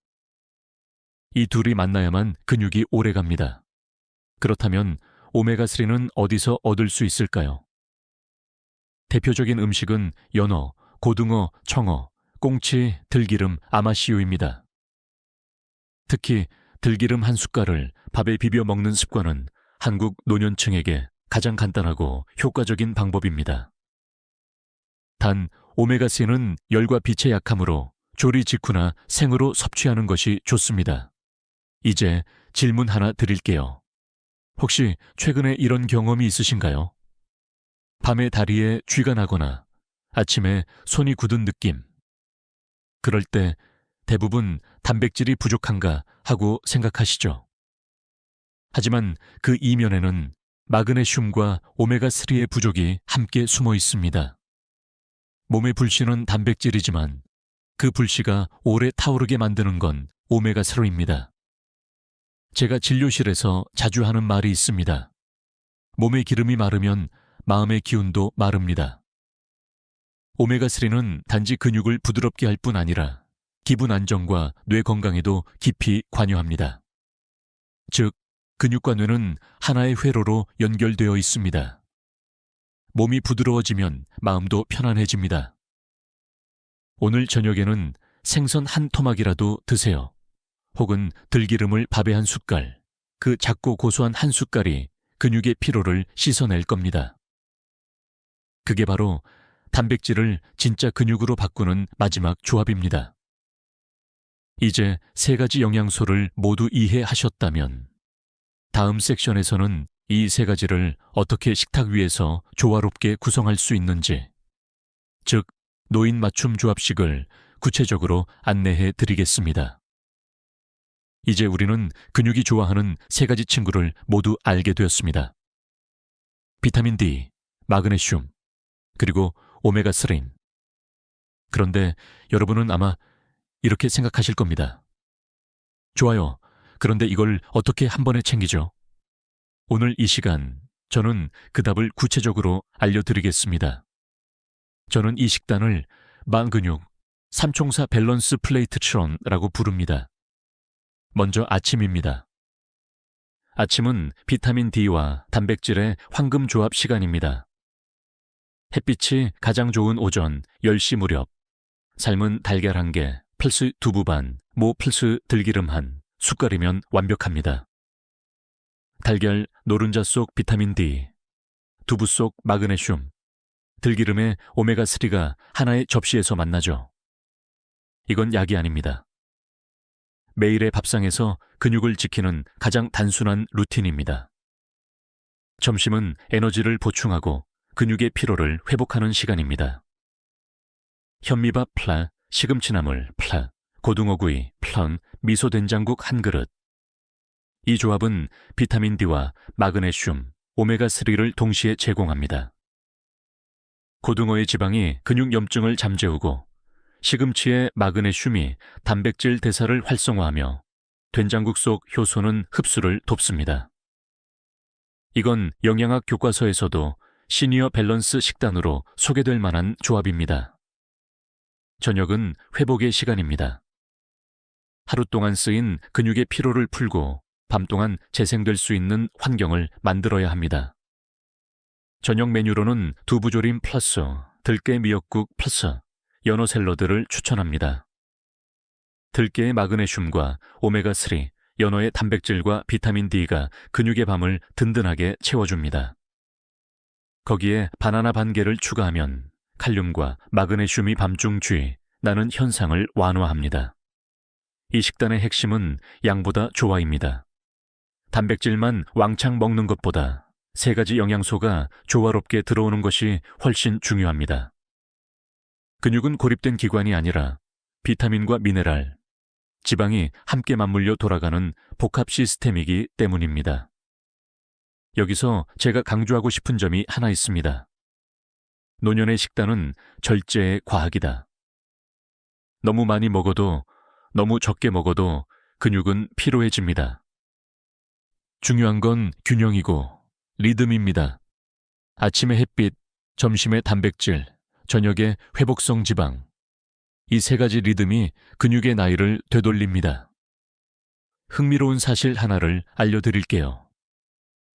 이 둘이 만나야만 근육이 오래갑니다. 그렇다면 오메가3는 어디서 얻을 수 있을까요? 대표적인 음식은 연어, 고등어, 청어, 꽁치, 들기름, 아마씨유입니다. 특히 들기름 한 숟갈을 밥에 비벼 먹는 습관은 한국 노년층에게 가장 간단하고 효과적인 방법입니다. 단, 오메가3는 열과 빛에 약하므로 조리 직후나 생으로 섭취하는 것이 좋습니다. 이제 질문 하나 드릴게요. 혹시 최근에 이런 경험이 있으신가요? 밤에 다리에 쥐가 나거나 아침에 손이 굳은 느낌. 그럴 때 대부분 단백질이 부족한가 하고 생각하시죠. 하지만 그 이면에는 마그네슘과 오메가3의 부족이 함께 숨어 있습니다. 몸의 불씨는 단백질이지만 그 불씨가 오래 타오르게 만드는 건 오메가3입니다. 제가 진료실에서 자주 하는 말이 있습니다. 몸의 기름이 마르면 마음의 기운도 마릅니다. 오메가3는 단지 근육을 부드럽게 할 뿐 아니라 기분 안정과 뇌 건강에도 깊이 관여합니다. 즉, 근육과 뇌는 하나의 회로로 연결되어 있습니다. 몸이 부드러워지면 마음도 편안해집니다. 오늘 저녁에는 생선 한 토막이라도 드세요. 혹은 들기름을 밥에 한 숟갈, 그 작고 고소한 한 숟갈이 근육의 피로를 씻어낼 겁니다. 그게 바로 단백질을 진짜 근육으로 바꾸는 마지막 조합입니다. 이제 3가지 영양소를 모두 이해하셨다면 다음 섹션에서는 이 3가지를 어떻게 식탁 위에서 조화롭게 구성할 수 있는지, 즉 노인 맞춤 조합식을 구체적으로 안내해 드리겠습니다. 이제 우리는 근육이 좋아하는 3가지 친구를 모두 알게 되었습니다. 비타민 D, 마그네슘, 그리고 오메가3. 그런데 여러분은 아마 이렇게 생각하실 겁니다. 좋아요. 그런데 이걸 어떻게 한 번에 챙기죠? 오늘 이 시간 저는 그 답을 구체적으로 알려드리겠습니다. 저는 이 식단을 만근육, 삼총사 밸런스 플레이트처럼라고 부릅니다. 먼저 아침입니다. 아침은 비타민 D와 단백질의 황금 조합 시간입니다. 햇빛이 가장 좋은 오전 10시 무렵, 삶은 달걀 1개, 플스 두부 반, 모 플스 들기름 한 숟갈이면 완벽합니다. 달걀 노른자 속 비타민 D, 두부 속 마그네슘, 들기름의 오메가3가 하나의 접시에서 만나죠. 이건 약이 아닙니다. 매일의 밥상에서 근육을 지키는 가장 단순한 루틴입니다. 점심은 에너지를 보충하고 근육의 피로를 회복하는 시간입니다. 현미밥 플라, 시금치나물 플라, 고등어구이 플런, 미소된장국 한 그릇. 이 조합은 비타민 D와 마그네슘, 오메가3를 동시에 제공합니다. 고등어의 지방이 근육 염증을 잠재우고 시금치의 마그네슘이 단백질 대사를 활성화하며 된장국 속 효소는 흡수를 돕습니다. 이건 영양학 교과서에서도 시니어 밸런스 식단으로 소개될 만한 조합입니다. 저녁은 회복의 시간입니다. 하루 동안 쓰인 근육의 피로를 풀고 밤 동안 재생될 수 있는 환경을 만들어야 합니다. 저녁 메뉴로는 두부조림 플러스, 들깨 미역국 플러스, 연어 샐러드를 추천합니다. 들깨의 마그네슘과 오메가3, 연어의 단백질과 비타민 D가 근육의 밤을 든든하게 채워줍니다. 거기에 바나나 반 개를 추가하면 칼륨과 마그네슘이 밤중 나는 현상을 완화합니다. 이 식단의 핵심은 양보다 조화입니다. 단백질만 왕창 먹는 것보다 3가지 영양소가 조화롭게 들어오는 것이 훨씬 중요합니다. 근육은 고립된 기관이 아니라 비타민과 미네랄, 지방이 함께 맞물려 돌아가는 복합 시스템이기 때문입니다. 여기서 제가 강조하고 싶은 점이 하나 있습니다. 노년의 식단은 절제의 과학이다. 너무 많이 먹어도, 너무 적게 먹어도 근육은 피로해집니다. 중요한 건 균형이고 리듬입니다. 아침의 햇빛, 점심의 단백질, 저녁의 회복성 지방. 이 3가지 리듬이 근육의 나이를 되돌립니다. 흥미로운 사실 하나를 알려드릴게요.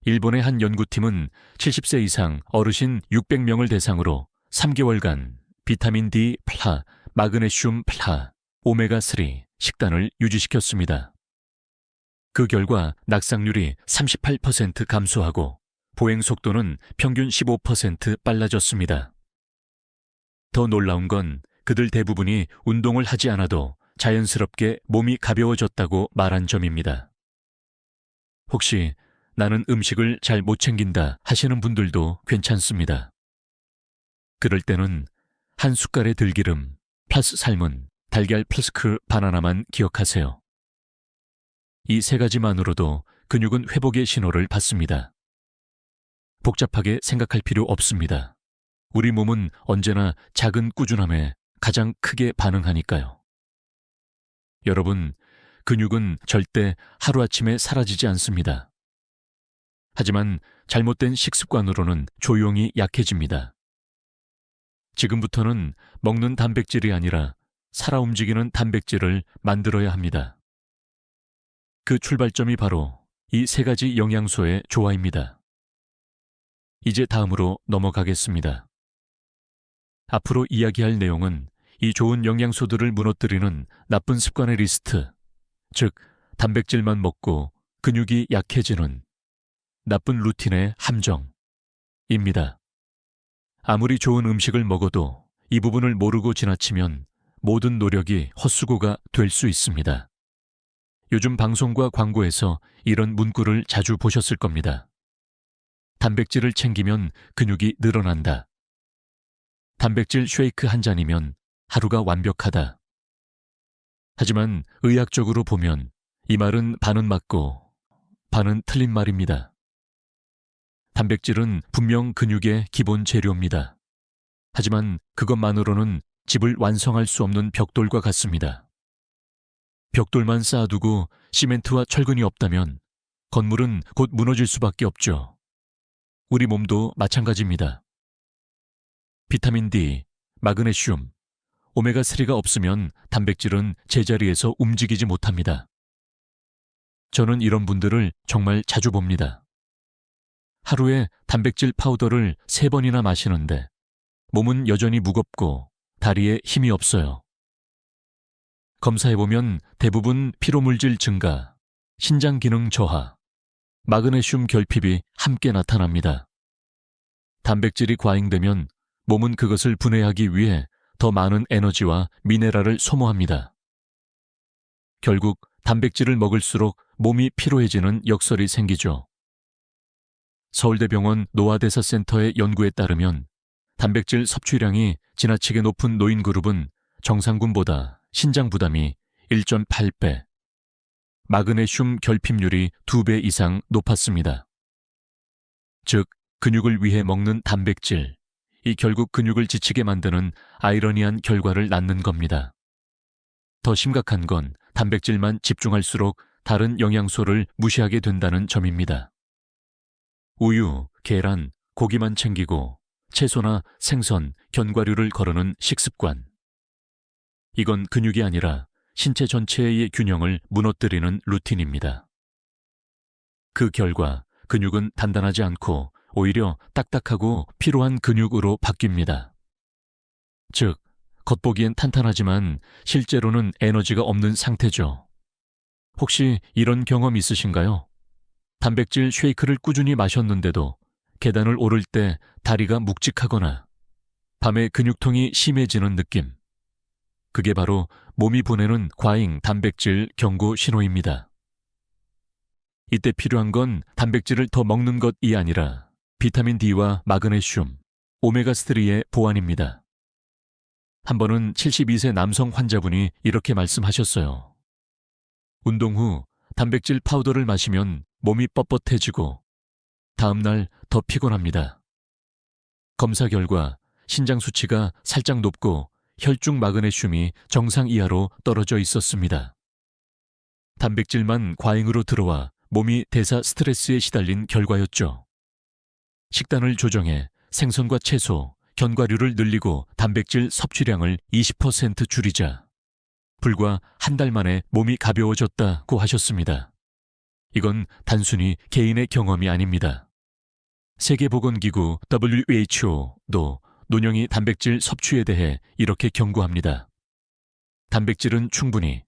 일본의 한 연구팀은 70세 이상 어르신 600명을 대상으로 3개월간 비타민 D 플라, 마그네슘 플라, 오메가3 식단을 유지시켰습니다. 그 결과 낙상률이 38% 감소하고 보행 속도는 평균 15% 빨라졌습니다. 더 놀라운 건 그들 대부분이 운동을 하지 않아도 자연스럽게 몸이 가벼워졌다고 말한 점입니다. 혹시 나는 음식을 잘 못 챙긴다 하시는 분들도 괜찮습니다. 그럴 때는 한 숟갈의 들기름 플러스 삶은 달걀 플러스 바나나만 기억하세요. 이 3가지만으로도 근육은 회복의 신호를 받습니다. 복잡하게 생각할 필요 없습니다. 우리 몸은 언제나 작은 꾸준함에 가장 크게 반응하니까요. 여러분, 근육은 절대 하루아침에 사라지지 않습니다. 하지만 잘못된 식습관으로는 조용히 약해집니다. 지금부터는 먹는 단백질이 아니라 살아 움직이는 단백질을 만들어야 합니다. 그 출발점이 바로 이 세 가지 영양소의 조화입니다. 이제 다음으로 넘어가겠습니다. 앞으로 이야기할 내용은 이 좋은 영양소들을 무너뜨리는 나쁜 습관의 리스트, 즉 단백질만 먹고 근육이 약해지는 나쁜 루틴의 함정입니다. 아무리 좋은 음식을 먹어도 이 부분을 모르고 지나치면 모든 노력이 헛수고가 될 수 있습니다. 요즘 방송과 광고에서 이런 문구를 자주 보셨을 겁니다. 단백질을 챙기면 근육이 늘어난다. 단백질 쉐이크 한 잔이면 하루가 완벽하다. 하지만 의학적으로 보면 이 말은 반은 맞고 반은 틀린 말입니다. 단백질은 분명 근육의 기본 재료입니다. 하지만 그것만으로는 집을 완성할 수 없는 벽돌과 같습니다. 벽돌만 쌓아두고 시멘트와 철근이 없다면 건물은 곧 무너질 수밖에 없죠. 우리 몸도 마찬가지입니다. 비타민 D, 마그네슘, 오메가3가 없으면 단백질은 제자리에서 움직이지 못합니다. 저는 이런 분들을 정말 자주 봅니다. 하루에 단백질 파우더를 3번이나 마시는데 몸은 여전히 무겁고 다리에 힘이 없어요. 검사해보면 대부분 피로물질 증가, 신장 기능 저하, 마그네슘 결핍이 함께 나타납니다. 단백질이 과잉되면 몸은 그것을 분해하기 위해 더 많은 에너지와 미네랄을 소모합니다. 결국 단백질을 먹을수록 몸이 피로해지는 역설이 생기죠. 서울대병원 노화대사센터의 연구에 따르면 단백질 섭취량이 지나치게 높은 노인 그룹은 정상군보다 신장 부담이 1.8배, 마그네슘 결핍률이 2배 이상 높았습니다. 즉, 근육을 위해 먹는 단백질, 이 결국 근육을 지치게 만드는 아이러니한 결과를 낳는 겁니다. 더 심각한 건 단백질만 집중할수록 다른 영양소를 무시하게 된다는 점입니다. 우유, 계란, 고기만 챙기고 채소나 생선, 견과류를 거르는 식습관. 이건 근육이 아니라 신체 전체의 균형을 무너뜨리는 루틴입니다. 그 결과 근육은 단단하지 않고 오히려 딱딱하고 피로한 근육으로 바뀝니다. 즉, 겉보기엔 탄탄하지만 실제로는 에너지가 없는 상태죠. 혹시 이런 경험 있으신가요? 단백질 쉐이크를 꾸준히 마셨는데도 계단을 오를 때 다리가 묵직하거나 밤에 근육통이 심해지는 느낌. 그게 바로 몸이 보내는 과잉 단백질 경고 신호입니다. 이때 필요한 건 단백질을 더 먹는 것이 아니라 비타민 D와 마그네슘, 오메가3의 보완입니다. 한 번은 72세 남성 환자분이 이렇게 말씀하셨어요. 운동 후 단백질 파우더를 마시면 몸이 뻣뻣해지고 다음날 더 피곤합니다. 검사 결과 신장 수치가 살짝 높고 혈중 마그네슘이 정상 이하로 떨어져 있었습니다. 단백질만 과잉으로 들어와 몸이 대사 스트레스에 시달린 결과였죠. 식단을 조정해 생선과 채소, 견과류를 늘리고 단백질 섭취량을 20% 줄이자 불과 한 달 만에 몸이 가벼워졌다고 하셨습니다. 이건 단순히 개인의 경험이 아닙니다. 세계보건기구 WHO도 논영이 단백질 섭취에 대해 이렇게 경고합니다. 단백질은 충분히,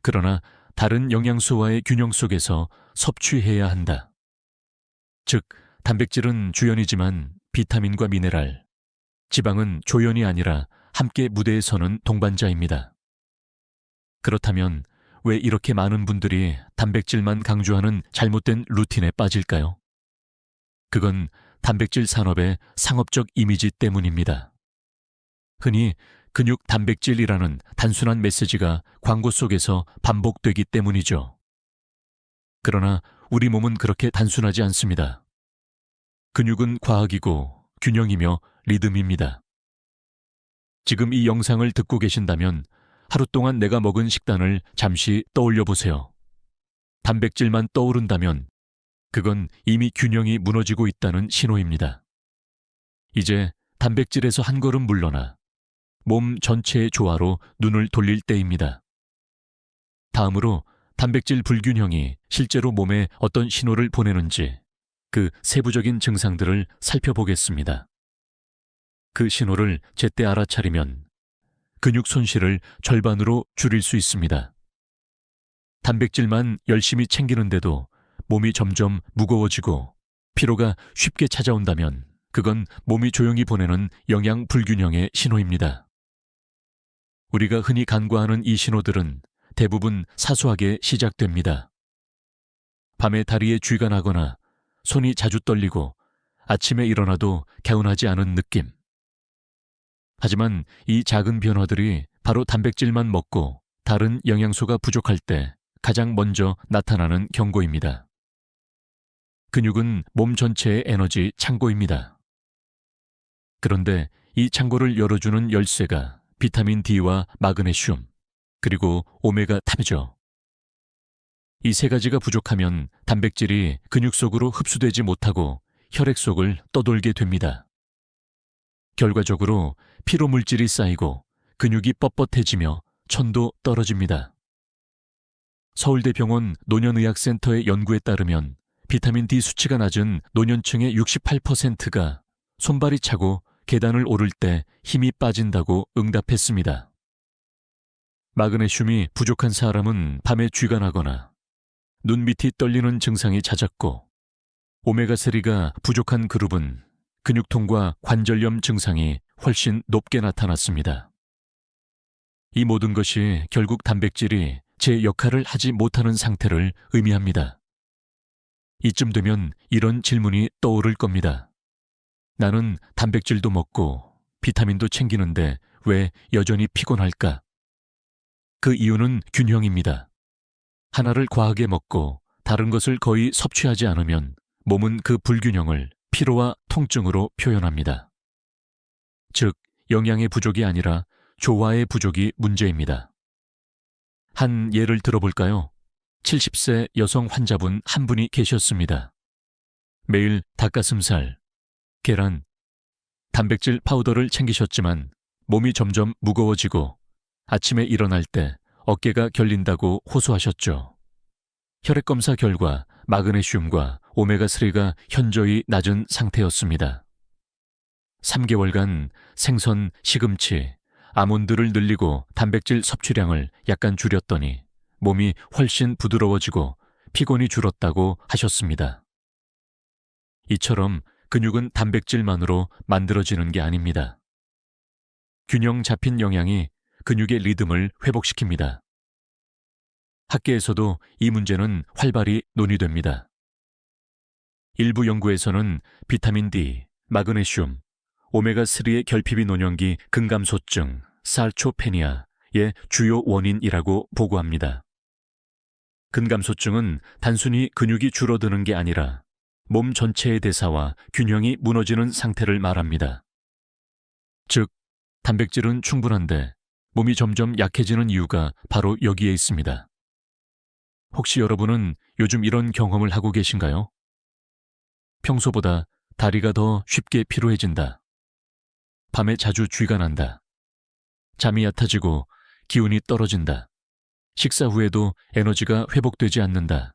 그러나 다른 영양소와의 균형 속에서 섭취해야 한다. 즉, 단백질은 주연이지만 비타민과 미네랄, 지방은 조연이 아니라 함께 무대에 서는 동반자입니다. 그렇다면 왜 이렇게 많은 분들이 단백질만 강조하는 잘못된 루틴에 빠질까요? 그건 단백질 산업의 상업적 이미지 때문입니다. 흔히 근육 단백질이라는 단순한 메시지가 광고 속에서 반복되기 때문이죠. 그러나 우리 몸은 그렇게 단순하지 않습니다. 근육은 과학이고 균형이며 리듬입니다. 지금 이 영상을 듣고 계신다면 하루 동안 내가 먹은 식단을 잠시 떠올려 보세요. 단백질만 떠오른다면 그건 이미 균형이 무너지고 있다는 신호입니다. 이제 단백질에서 한 걸음 물러나 몸 전체의 조화로 눈을 돌릴 때입니다. 다음으로 단백질 불균형이 실제로 몸에 어떤 신호를 보내는지 그 세부적인 증상들을 살펴보겠습니다. 그 신호를 제때 알아차리면 근육 손실을 절반으로 줄일 수 있습니다. 단백질만 열심히 챙기는데도 몸이 점점 무거워지고 피로가 쉽게 찾아온다면 그건 몸이 조용히 보내는 영양 불균형의 신호입니다. 우리가 흔히 간과하는 이 신호들은 대부분 사소하게 시작됩니다. 밤에 다리에 쥐가 나거나 손이 자주 떨리고 아침에 일어나도 개운하지 않은 느낌. 하지만 이 작은 변화들이 바로 단백질만 먹고 다른 영양소가 부족할 때 가장 먼저 나타나는 경고입니다. 근육은 몸 전체의 에너지 창고입니다. 그런데 이 창고를 열어주는 열쇠가 비타민 D와 마그네슘, 그리고 오메가3이죠. 이 세 가지가 부족하면 단백질이 근육 속으로 흡수되지 못하고 혈액 속을 떠돌게 됩니다. 결과적으로 피로 물질이 쌓이고 근육이 뻣뻣해지며 천도 떨어집니다. 서울대병원 노년의학센터의 연구에 따르면 비타민 D 수치가 낮은 노년층의 68%가 손발이 차고 계단을 오를 때 힘이 빠진다고 응답했습니다. 마그네슘이 부족한 사람은 밤에 쥐가 나거나 눈밑이 떨리는 증상이 잦았고, 오메가3가 부족한 그룹은 근육통과 관절염 증상이 훨씬 높게 나타났습니다. 이 모든 것이 결국 단백질이 제 역할을 하지 못하는 상태를 의미합니다. 이쯤 되면 이런 질문이 떠오를 겁니다. 나는 단백질도 먹고 비타민도 챙기는데 왜 여전히 피곤할까? 그 이유는 균형입니다. 하나를 과하게 먹고 다른 것을 거의 섭취하지 않으면 몸은 그 불균형을 피로와 통증으로 표현합니다. 즉, 영양의 부족이 아니라 조화의 부족이 문제입니다. 한 예를 들어볼까요? 70세 여성 환자분 한 분이 계셨습니다. 매일 닭가슴살, 계란, 단백질 파우더를 챙기셨지만 몸이 점점 무거워지고 아침에 일어날 때 어깨가 결린다고 호소하셨죠. 혈액검사 결과 마그네슘과 오메가3가 현저히 낮은 상태였습니다. 3개월간 생선, 시금치, 아몬드를 늘리고 단백질 섭취량을 약간 줄였더니 몸이 훨씬 부드러워지고 피곤이 줄었다고 하셨습니다. 이처럼 근육은 단백질만으로 만들어지는 게 아닙니다. 균형 잡힌 영양이 근육의 리듬을 회복시킵니다. 학계에서도 이 문제는 활발히 논의됩니다. 일부 연구에서는 비타민 D, 마그네슘, 오메가3의 결핍이 논연기 근감소증, 살초페니아의 주요 원인이라고 보고합니다. 근감소증은 단순히 근육이 줄어드는 게 아니라 몸 전체의 대사와 균형이 무너지는 상태를 말합니다. 즉, 단백질은 충분한데 몸이 점점 약해지는 이유가 바로 여기에 있습니다. 혹시 여러분은 요즘 이런 경험을 하고 계신가요? 평소보다 다리가 더 쉽게 피로해진다. 밤에 자주 쥐가 난다. 잠이 얕아지고 기운이 떨어진다. 식사 후에도 에너지가 회복되지 않는다.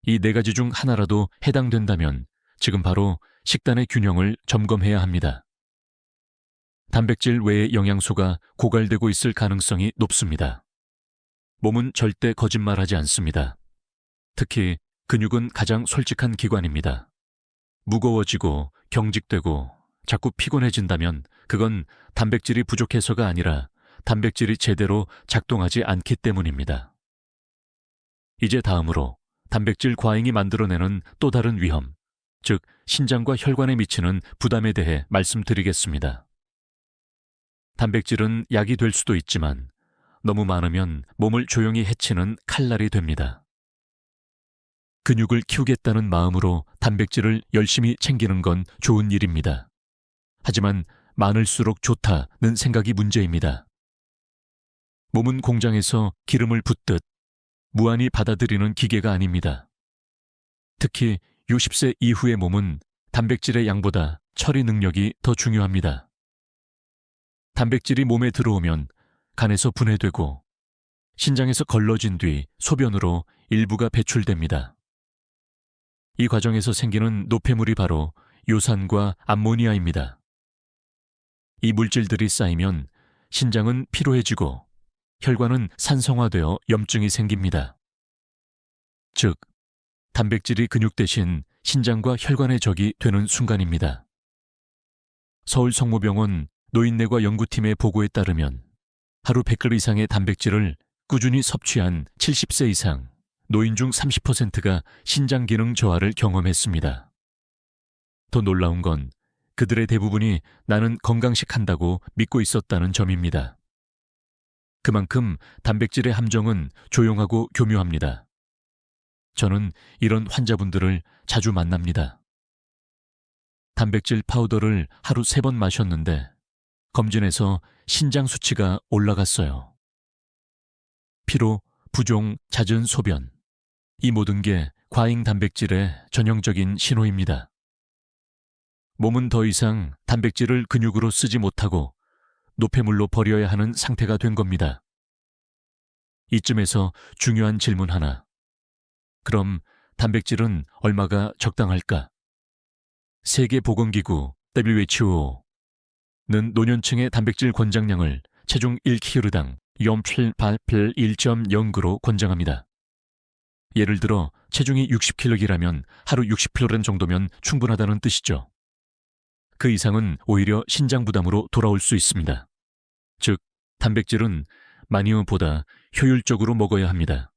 이 네 가지 중 하나라도 해당된다면 지금 바로 식단의 균형을 점검해야 합니다. 단백질 외의 영양소가 고갈되고 있을 가능성이 높습니다. 몸은 절대 거짓말하지 않습니다. 특히 근육은 가장 솔직한 기관입니다. 무거워지고 경직되고 자꾸 피곤해진다면 그건 단백질이 부족해서가 아니라 단백질이 제대로 작동하지 않기 때문입니다. 이제 다음으로 단백질 과잉이 만들어내는 또 다른 위험, 즉 신장과 혈관에 미치는 부담에 대해 말씀드리겠습니다. 단백질은 약이 될 수도 있지만 너무 많으면 몸을 조용히 해치는 칼날이 됩니다. 근육을 키우겠다는 마음으로 단백질을 열심히 챙기는 건 좋은 일입니다. 하지만 많을수록 좋다는 생각이 문제입니다. 몸은 공장에서 기름을 붓듯 무한히 받아들이는 기계가 아닙니다. 특히 60세 이후의 몸은 단백질의 양보다 처리 능력이 더 중요합니다. 단백질이 몸에 들어오면 간에서 분해되고 신장에서 걸러진 뒤 소변으로 일부가 배출됩니다. 이 과정에서 생기는 노폐물이 바로 요산과 암모니아입니다. 이 물질들이 쌓이면 신장은 피로해지고 혈관은 산성화되어 염증이 생깁니다. 즉, 단백질이 근육 대신 신장과 혈관의 적이 되는 순간입니다. 서울성모병원 노인내과 연구팀의 보고에 따르면 하루 100g 이상의 단백질을 꾸준히 섭취한 70세 이상 노인 중 30%가 신장 기능 저하를 경험했습니다. 더 놀라운 건 그들의 대부분이 나는 건강식 한다고 믿고 있었다는 점입니다. 그만큼 단백질의 함정은 조용하고 교묘합니다. 저는 이런 환자분들을 자주 만납니다. 단백질 파우더를 하루 3번 마셨는데 검진에서 신장 수치가 올라갔어요. 피로, 부종, 잦은 소변, 이 모든 게 과잉 단백질의 전형적인 신호입니다. 몸은 더 이상 단백질을 근육으로 쓰지 못하고 노폐물로 버려야 하는 상태가 된 겁니다. 이쯤에서 중요한 질문 하나. 그럼 단백질은 얼마가 적당할까? 세계보건기구 WHO는 노년층의 단백질 권장량을 체중 1kg당 0.8-1.0g으로 권장합니다. 예를 들어 체중이 60kg이라면 하루 60kg 정도면 충분하다는 뜻이죠. 그 이상은 오히려 신장 부담으로 돌아올 수 있습니다. 즉, 단백질은 마니어보다 효율적으로 먹어야 합니다.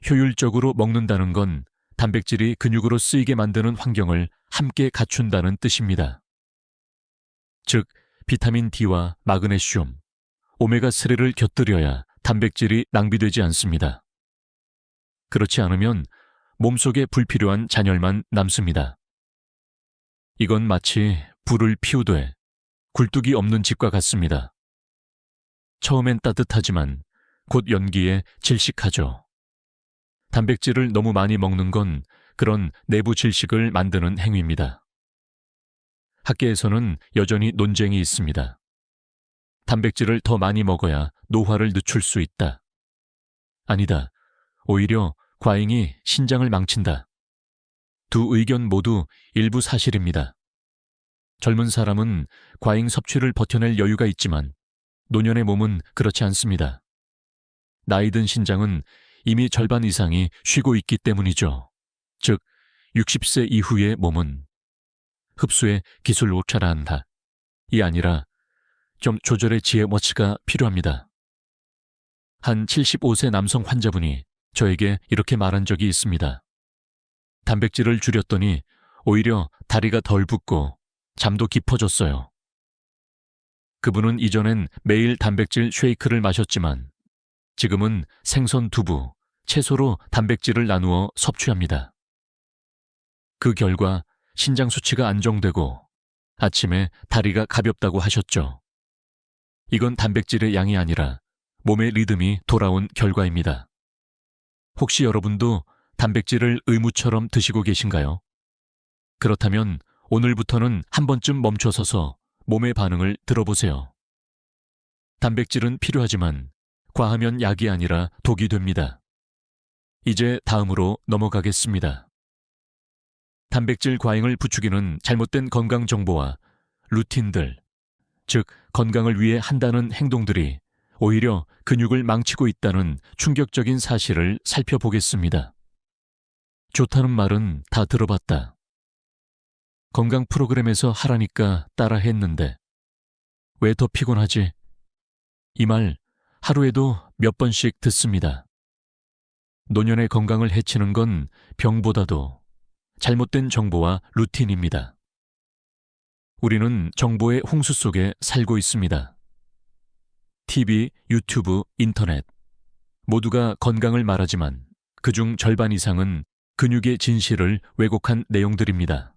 효율적으로 먹는다는 건 단백질이 근육으로 쓰이게 만드는 환경을 함께 갖춘다는 뜻입니다. 즉, 비타민 D와 마그네슘, 오메가3를 곁들여야 단백질이 낭비되지 않습니다. 그렇지 않으면 몸속에 불필요한 잔열만 남습니다. 이건 마치 불을 피우되 굴뚝이 없는 집과 같습니다. 처음엔 따뜻하지만 곧 연기에 질식하죠. 단백질을 너무 많이 먹는 건 그런 내부 질식을 만드는 행위입니다. 학계에서는 여전히 논쟁이 있습니다. 단백질을 더 많이 먹어야 노화를 늦출 수 있다. 아니다. 오히려 과잉이 신장을 망친다. 두 의견 모두 일부 사실입니다. 젊은 사람은 과잉 섭취를 버텨낼 여유가 있지만 노년의 몸은 그렇지 않습니다. 나이 든 신장은 이미 절반 이상이 쉬고 있기 때문이죠. 즉, 60세 이후의 몸은 흡수에 기술 오차라 한다. 이 아니라 좀 조절의 지혜머치가 필요합니다. 한 75세 남성 환자분이 저에게 이렇게 말한 적이 있습니다. 단백질을 줄였더니 오히려 다리가 덜 붓고 잠도 깊어졌어요. 그분은 이전엔 매일 단백질 쉐이크를 마셨지만 지금은 생선 두부, 채소로 단백질을 나누어 섭취합니다. 그 결과 신장 수치가 안정되고 아침에 다리가 가볍다고 하셨죠. 이건 단백질의 양이 아니라 몸의 리듬이 돌아온 결과입니다. 혹시 여러분도 단백질을 의무처럼 드시고 계신가요? 그렇다면 오늘부터는 한 번쯤 멈춰서서 몸의 반응을 들어보세요. 단백질은 필요하지만 과하면 약이 아니라 독이 됩니다. 이제 다음으로 넘어가겠습니다. 단백질 과잉을 부추기는 잘못된 건강 정보와 루틴들, 즉 건강을 위해 한다는 행동들이 오히려 근육을 망치고 있다는 충격적인 사실을 살펴보겠습니다. 좋다는 말은 다 들어봤다. 건강 프로그램에서 하라니까 따라 했는데 왜 더 피곤하지? 이 말 하루에도 몇 번씩 듣습니다. 노년의 건강을 해치는 건 병보다도 잘못된 정보와 루틴입니다. 우리는 정보의 홍수 속에 살고 있습니다. TV, 유튜브, 인터넷 모두가 건강을 말하지만 그중 절반 이상은 근육의 진실을 왜곡한 내용들입니다.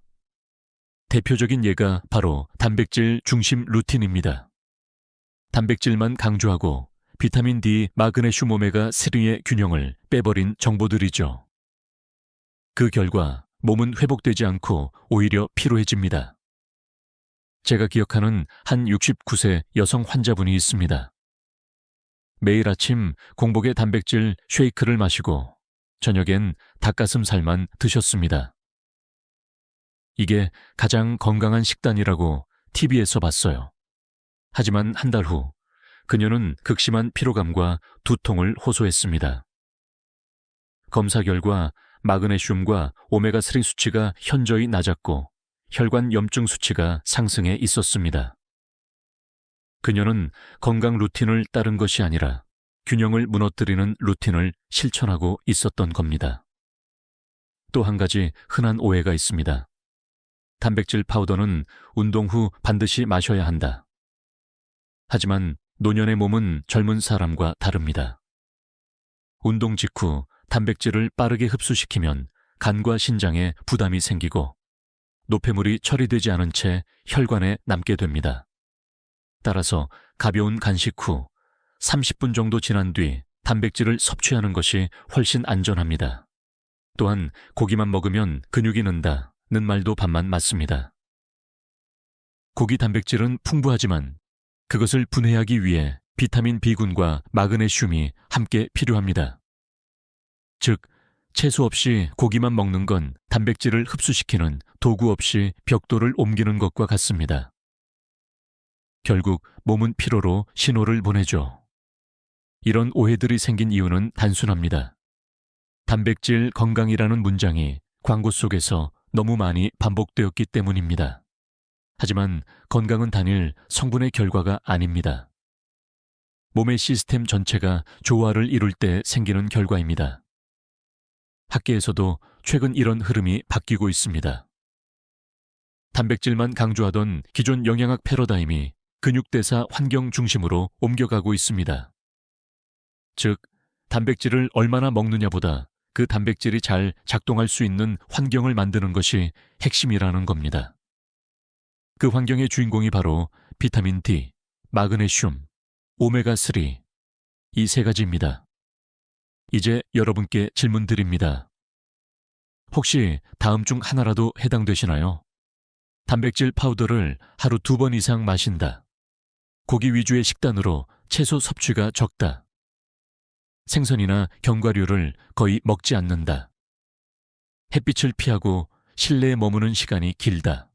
대표적인 예가 바로 단백질 중심 루틴입니다. 단백질만 강조하고 비타민 D, 마그네슘 오메가3의 균형을 빼버린 정보들이죠. 그 결과 몸은 회복되지 않고 오히려 피로해집니다. 제가 기억하는 한 69세 여성 환자분이 있습니다. 매일 아침 공복에 단백질 쉐이크를 마시고 저녁엔 닭가슴살만 드셨습니다. 이게 가장 건강한 식단이라고 TV에서 봤어요. 하지만 한 달 후 그녀는 극심한 피로감과 두통을 호소했습니다. 검사 결과 마그네슘과 오메가3 수치가 현저히 낮았고 혈관 염증 수치가 상승해 있었습니다. 그녀는 건강 루틴을 따른 것이 아니라 균형을 무너뜨리는 루틴을 실천하고 있었던 겁니다. 또 한 가지 흔한 오해가 있습니다. 단백질 파우더는 운동 후 반드시 마셔야 한다. 하지만 노년의 몸은 젊은 사람과 다릅니다. 운동 직후 단백질을 빠르게 흡수시키면 간과 신장에 부담이 생기고 노폐물이 처리되지 않은 채 혈관에 남게 됩니다. 따라서 가벼운 간식 후 30분 정도 지난 뒤 단백질을 섭취하는 것이 훨씬 안전합니다. 또한 고기만 먹으면 근육이 는다는 말도 반만 맞습니다. 고기 단백질은 풍부하지만 그것을 분해하기 위해 비타민 B군과 마그네슘이 함께 필요합니다. 즉, 채소 없이 고기만 먹는 건 단백질을 흡수시키는 도구 없이 벽돌을 옮기는 것과 같습니다. 결국 몸은 피로로 신호를 보내죠. 이런 오해들이 생긴 이유는 단순합니다. 단백질 건강이라는 문장이 광고 속에서 너무 많이 반복되었기 때문입니다. 하지만 건강은 단일 성분의 결과가 아닙니다. 몸의 시스템 전체가 조화를 이룰 때 생기는 결과입니다. 학계에서도 최근 이런 흐름이 바뀌고 있습니다. 단백질만 강조하던 기존 영양학 패러다임이 근육대사 환경 중심으로 옮겨가고 있습니다. 즉, 단백질을 얼마나 먹느냐보다 그 단백질이 잘 작동할 수 있는 환경을 만드는 것이 핵심이라는 겁니다. 그 환경의 주인공이 바로 비타민 D, 마그네슘, 오메가3, 이 세 가지입니다. 이제 여러분께 질문 드립니다. 혹시 다음 중 하나라도 해당되시나요? 단백질 파우더를 하루 2번 이상 마신다. 고기 위주의 식단으로 채소 섭취가 적다. 생선이나 견과류를 거의 먹지 않는다. 햇빛을 피하고 실내에 머무는 시간이 길다.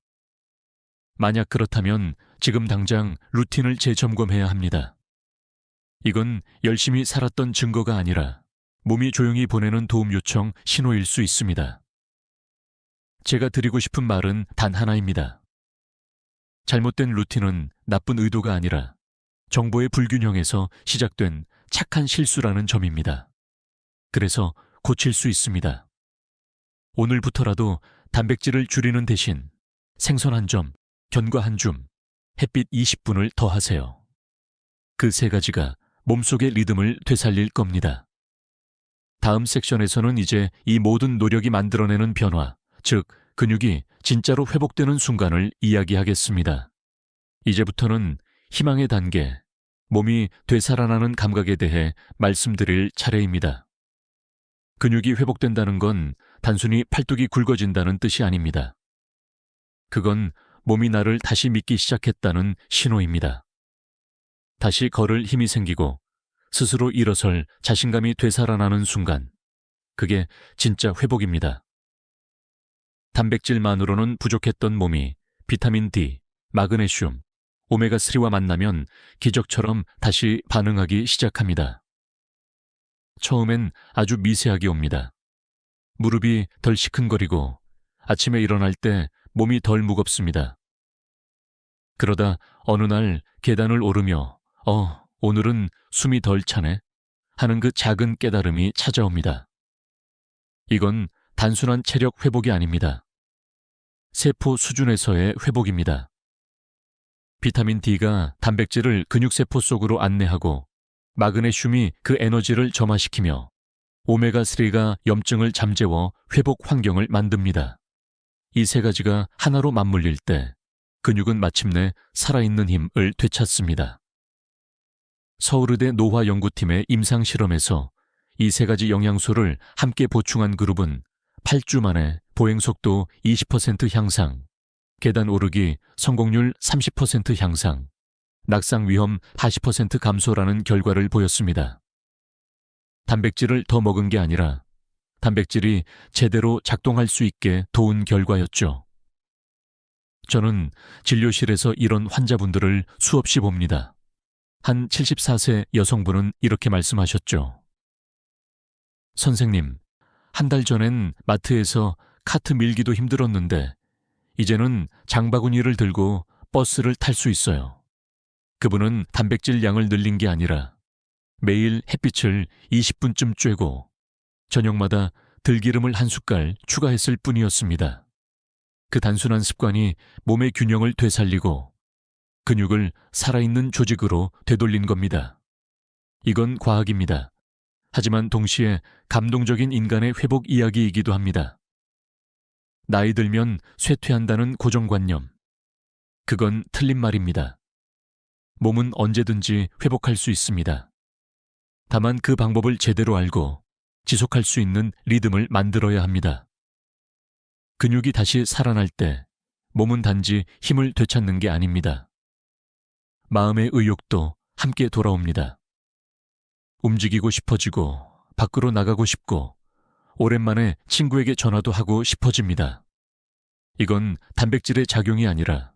만약 그렇다면 지금 당장 루틴을 재점검해야 합니다. 이건 열심히 살았던 증거가 아니라 몸이 조용히 보내는 도움 요청 신호일 수 있습니다. 제가 드리고 싶은 말은 단 하나입니다. 잘못된 루틴은 나쁜 의도가 아니라 정보의 불균형에서 시작된 착한 실수라는 점입니다. 그래서 고칠 수 있습니다. 오늘부터라도 단백질을 줄이는 대신 생선 한 점, 견과 한 줌, 햇빛 20분을 더 하세요. 그 세 가지가 몸속의 리듬을 되살릴 겁니다. 다음 섹션에서는 이제 이 모든 노력이 만들어내는 변화, 즉 근육이 진짜로 회복되는 순간을 이야기하겠습니다. 이제부터는 희망의 단계, 몸이 되살아나는 감각에 대해 말씀드릴 차례입니다. 근육이 회복된다는 건 단순히 팔뚝이 굵어진다는 뜻이 아닙니다. 그건 몸이 나를 다시 믿기 시작했다는 신호입니다. 다시 걸을 힘이 생기고 스스로 일어설 자신감이 되살아나는 순간, 그게 진짜 회복입니다. 단백질만으로는 부족했던 몸이 비타민 D, 마그네슘, 오메가3와 만나면 기적처럼 다시 반응하기 시작합니다. 처음엔 아주 미세하게 옵니다. 무릎이 덜 시큰거리고 아침에 일어날 때 몸이 덜 무겁습니다. 그러다 어느 날 계단을 오르며 오늘은 숨이 덜 차네 하는 그 작은 깨달음이 찾아옵니다. 이건 단순한 체력 회복이 아닙니다. 세포 수준에서의 회복입니다. 비타민 D가 단백질을 근육세포 속으로 안내하고 마그네슘이 그 에너지를 점화시키며 오메가3가 염증을 잠재워 회복 환경을 만듭니다. 이 세 가지가 하나로 맞물릴 때 근육은 마침내 살아있는 힘을 되찾습니다. 서울의대 노화연구팀의 임상실험에서 이 세 가지 영양소를 함께 보충한 그룹은 8주 만에 보행속도 20% 향상, 계단 오르기 성공률 30% 향상, 낙상 위험 40% 감소라는 결과를 보였습니다. 단백질을 더 먹은 게 아니라 단백질이 제대로 작동할 수 있게 도운 결과였죠. 저는 진료실에서 이런 환자분들을 수없이 봅니다. 한 74세 여성분은 이렇게 말씀하셨죠. 선생님, 한 달 전엔 마트에서 카트 밀기도 힘들었는데 이제는 장바구니를 들고 버스를 탈 수 있어요. 그분은 단백질 양을 늘린 게 아니라 매일 햇빛을 20분쯤 쬐고 저녁마다 들기름을 한 숟갈 추가했을 뿐이었습니다. 그 단순한 습관이 몸의 균형을 되살리고 근육을 살아있는 조직으로 되돌린 겁니다. 이건 과학입니다. 하지만 동시에 감동적인 인간의 회복 이야기이기도 합니다. 나이 들면 쇠퇴한다는 고정관념. 그건 틀린 말입니다. 몸은 언제든지 회복할 수 있습니다. 다만 그 방법을 제대로 알고 지속할 수 있는 리듬을 만들어야 합니다. 근육이 다시 살아날 때 몸은 단지 힘을 되찾는 게 아닙니다. 마음의 의욕도 함께 돌아옵니다. 움직이고 싶어지고 밖으로 나가고 싶고 오랜만에 친구에게 전화도 하고 싶어집니다. 이건 단백질의 작용이 아니라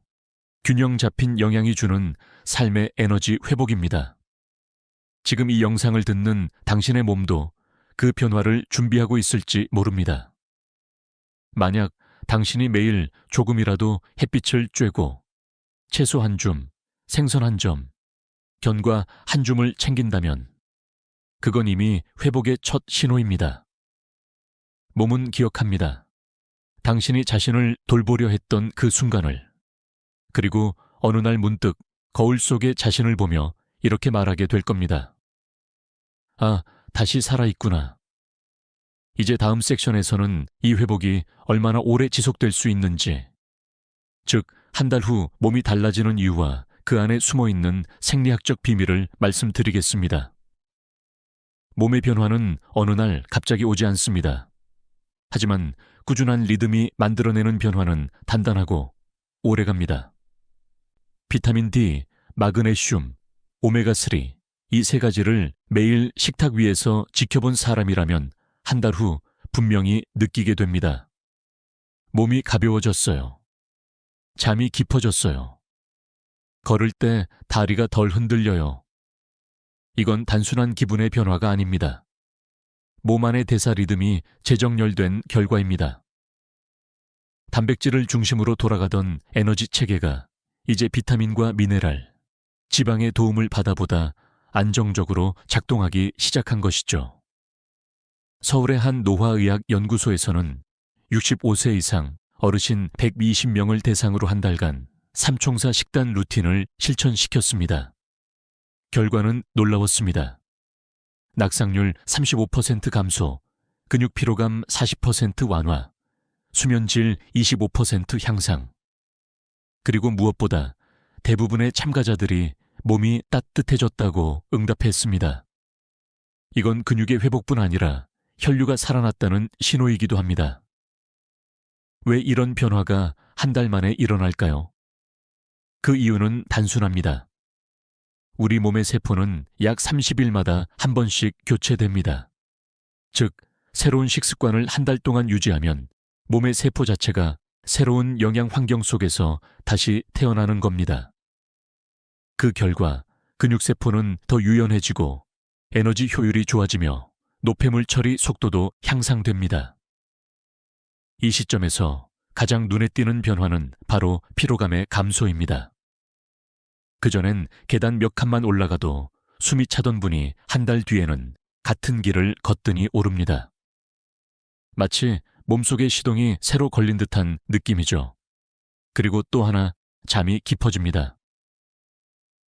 균형 잡힌 영양이 주는 삶의 에너지 회복입니다. 지금 이 영상을 듣는 당신의 몸도 그 변화를 준비하고 있을지 모릅니다. 만약 당신이 매일 조금이라도 햇빛을 쬐고 채소 한 줌, 생선 한 점, 견과 한 줌을 챙긴다면 그건 이미 회복의 첫 신호입니다. 몸은 기억합니다. 당신이 자신을 돌보려 했던 그 순간을. 그리고 어느 날 문득 거울 속에 자신을 보며 이렇게 말하게 될 겁니다. 아, 다시 살아있구나. 이제 다음 섹션에서는 이 회복이 얼마나 오래 지속될 수 있는지, 즉, 한 달 후 몸이 달라지는 이유와 그 안에 숨어있는 생리학적 비밀을 말씀드리겠습니다. 몸의 변화는 어느 날 갑자기 오지 않습니다. 하지만 꾸준한 리듬이 만들어내는 변화는 단단하고 오래갑니다. 비타민 D, 마그네슘, 오메가3 이 세 가지를 매일 식탁 위에서 지켜본 사람이라면 한 달 후 분명히 느끼게 됩니다. 몸이 가벼워졌어요. 잠이 깊어졌어요. 걸을 때 다리가 덜 흔들려요. 이건 단순한 기분의 변화가 아닙니다. 몸 안의 대사 리듬이 재정렬된 결과입니다. 단백질을 중심으로 돌아가던 에너지 체계가 이제 비타민과 미네랄, 지방의 도움을 받아보다 안정적으로 작동하기 시작한 것이죠. 서울의 한 노화의학 연구소에서는 65세 이상 어르신 120명을 대상으로 한 달간 삼총사 식단 루틴을 실천시켰습니다. 결과는 놀라웠습니다. 낙상률 35% 감소, 근육 피로감 40% 완화, 수면질 25% 향상. 그리고 무엇보다 대부분의 참가자들이 몸이 따뜻해졌다고 응답했습니다. 이건 근육의 회복뿐 아니라 혈류가 살아났다는 신호이기도 합니다. 왜 이런 변화가 한 달 만에 일어날까요? 그 이유는 단순합니다. 우리 몸의 세포는 약 30일마다 한 번씩 교체됩니다. 즉, 새로운 식습관을 한 달 동안 유지하면 몸의 세포 자체가 새로운 영양 환경 속에서 다시 태어나는 겁니다. 그 결과 근육세포는 더 유연해지고 에너지 효율이 좋아지며 노폐물 처리 속도도 향상됩니다. 이 시점에서 가장 눈에 띄는 변화는 바로 피로감의 감소입니다. 그전엔 계단 몇 칸만 올라가도 숨이 차던 분이 한 달 뒤에는 같은 길을 걷더니 오릅니다. 마치 몸속의 시동이 새로 걸린 듯한 느낌이죠. 그리고 또 하나, 잠이 깊어집니다.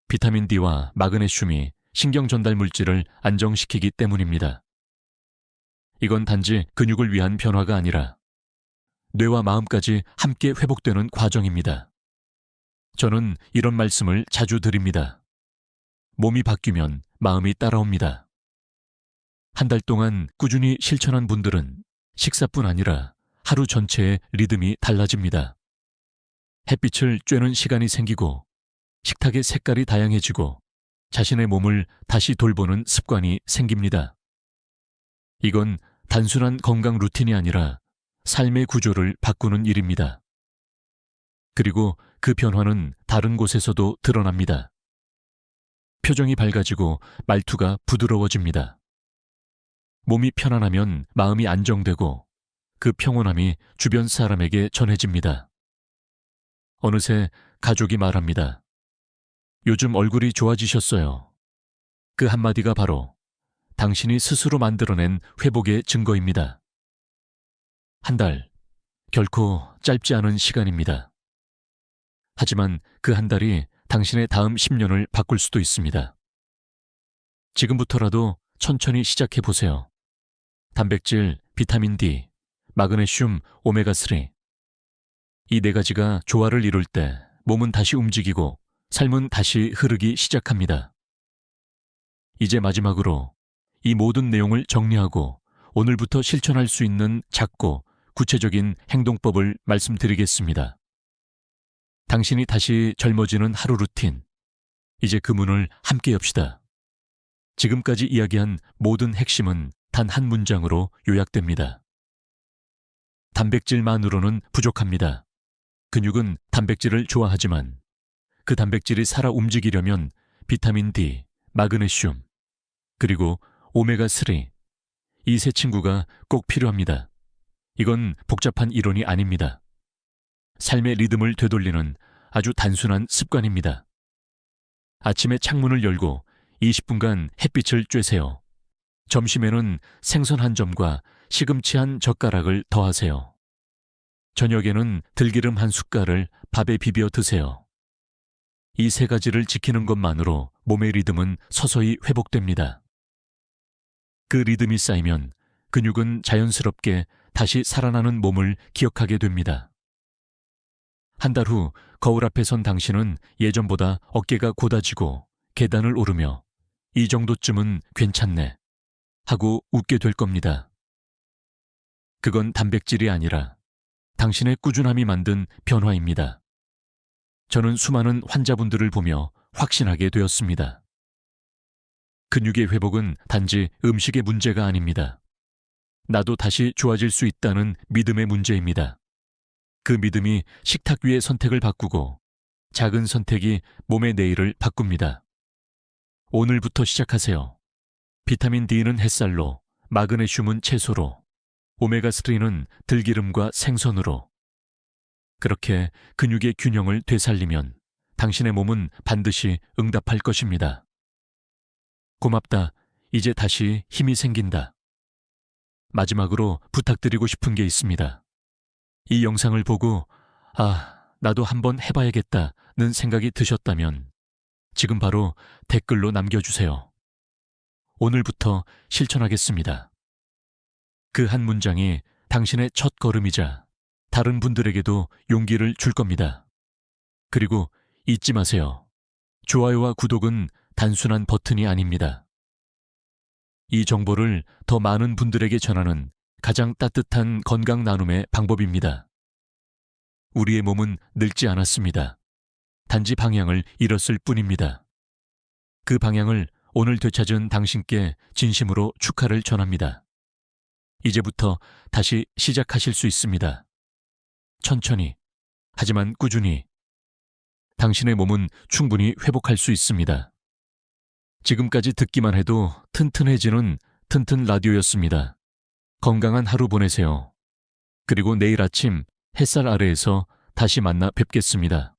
비타민 D와 마그네슘이 신경 전달 물질을 안정시키기 때문입니다. 이건 단지 근육을 위한 변화가 아니라 뇌와 마음까지 함께 회복되는 과정입니다. 저는 이런 말씀을 자주 드립니다. 몸이 바뀌면 마음이 따라옵니다. 한 달 동안 꾸준히 실천한 분들은 식사뿐 아니라 하루 전체의 리듬이 달라집니다. 햇빛을 쬐는 시간이 생기고 식탁의 색깔이 다양해지고 자신의 몸을 다시 돌보는 습관이 생깁니다. 이건 단순한 건강 루틴이 아니라 삶의 구조를 바꾸는 일입니다. 그리고 그 변화는 다른 곳에서도 드러납니다. 표정이 밝아지고 말투가 부드러워집니다. 몸이 편안하면 마음이 안정되고 그 평온함이 주변 사람에게 전해집니다. 어느새 가족이 말합니다. 요즘 얼굴이 좋아지셨어요. 그 한마디가 바로 당신이 스스로 만들어낸 회복의 증거입니다. 한 달, 결코 짧지 않은 시간입니다. 하지만 그 한 달이 당신의 다음 10년을 바꿀 수도 있습니다. 지금부터라도 천천히 시작해 보세요. 단백질, 비타민 D, 마그네슘, 오메가3. 이 네 가지가 조화를 이룰 때 몸은 다시 움직이고 삶은 다시 흐르기 시작합니다. 이제 마지막으로 이 모든 내용을 정리하고 오늘부터 실천할 수 있는 작고 구체적인 행동법을 말씀드리겠습니다. 당신이 다시 젊어지는 하루 루틴. 이제 그 문을 함께 엽시다. 지금까지 이야기한 모든 핵심은 단 한 문장으로 요약됩니다. 단백질만으로는 부족합니다. 근육은 단백질을 좋아하지만 그 단백질이 살아 움직이려면 비타민 D, 마그네슘, 그리고 오메가3, 이 세 친구가 꼭 필요합니다. 이건 복잡한 이론이 아닙니다. 삶의 리듬을 되돌리는 아주 단순한 습관입니다. 아침에 창문을 열고 20분간 햇빛을 쬐세요. 점심에는 생선 한 점과 시금치 한 젓가락을 더하세요. 저녁에는 들기름 한 숟갈을 밥에 비벼 드세요. 이 세 가지를 지키는 것만으로 몸의 리듬은 서서히 회복됩니다. 그 리듬이 쌓이면 근육은 자연스럽게 다시 살아나는 몸을 기억하게 됩니다. 한 달 후 거울 앞에 선 당신은 예전보다 어깨가 곧아지고 계단을 오르며 이 정도쯤은 괜찮네 하고 웃게 될 겁니다. 그건 단백질이 아니라 당신의 꾸준함이 만든 변화입니다. 저는 수많은 환자분들을 보며 확신하게 되었습니다. 근육의 회복은 단지 음식의 문제가 아닙니다. 나도 다시 좋아질 수 있다는 믿음의 문제입니다. 그 믿음이 식탁 위의 선택을 바꾸고 작은 선택이 몸의 내일을 바꿉니다. 오늘부터 시작하세요. 비타민 D는 햇살로, 마그네슘은 채소로, 오메가3는 들기름과 생선으로. 그렇게 근육의 균형을 되살리면 당신의 몸은 반드시 응답할 것입니다. 고맙다. 이제 다시 힘이 생긴다. 마지막으로 부탁드리고 싶은 게 있습니다. 이 영상을 보고 나도 한번 해봐야겠다는 생각이 드셨다면 지금 바로 댓글로 남겨주세요. 오늘부터 실천하겠습니다. 그 한 문장이 당신의 첫 걸음이자 다른 분들에게도 용기를 줄 겁니다. 그리고 잊지 마세요. 좋아요와 구독은 단순한 버튼이 아닙니다. 이 정보를 더 많은 분들에게 전하는 가장 따뜻한 건강 나눔의 방법입니다. 우리의 몸은 늙지 않았습니다. 단지 방향을 잃었을 뿐입니다. 그 방향을 오늘 되찾은 당신께 진심으로 축하를 전합니다. 이제부터 다시 시작하실 수 있습니다. 천천히, 하지만 꾸준히. 당신의 몸은 충분히 회복할 수 있습니다. 지금까지 듣기만 해도 튼튼해지는 튼튼 라디오였습니다. 건강한 하루 보내세요. 그리고 내일 아침 햇살 아래에서 다시 만나 뵙겠습니다.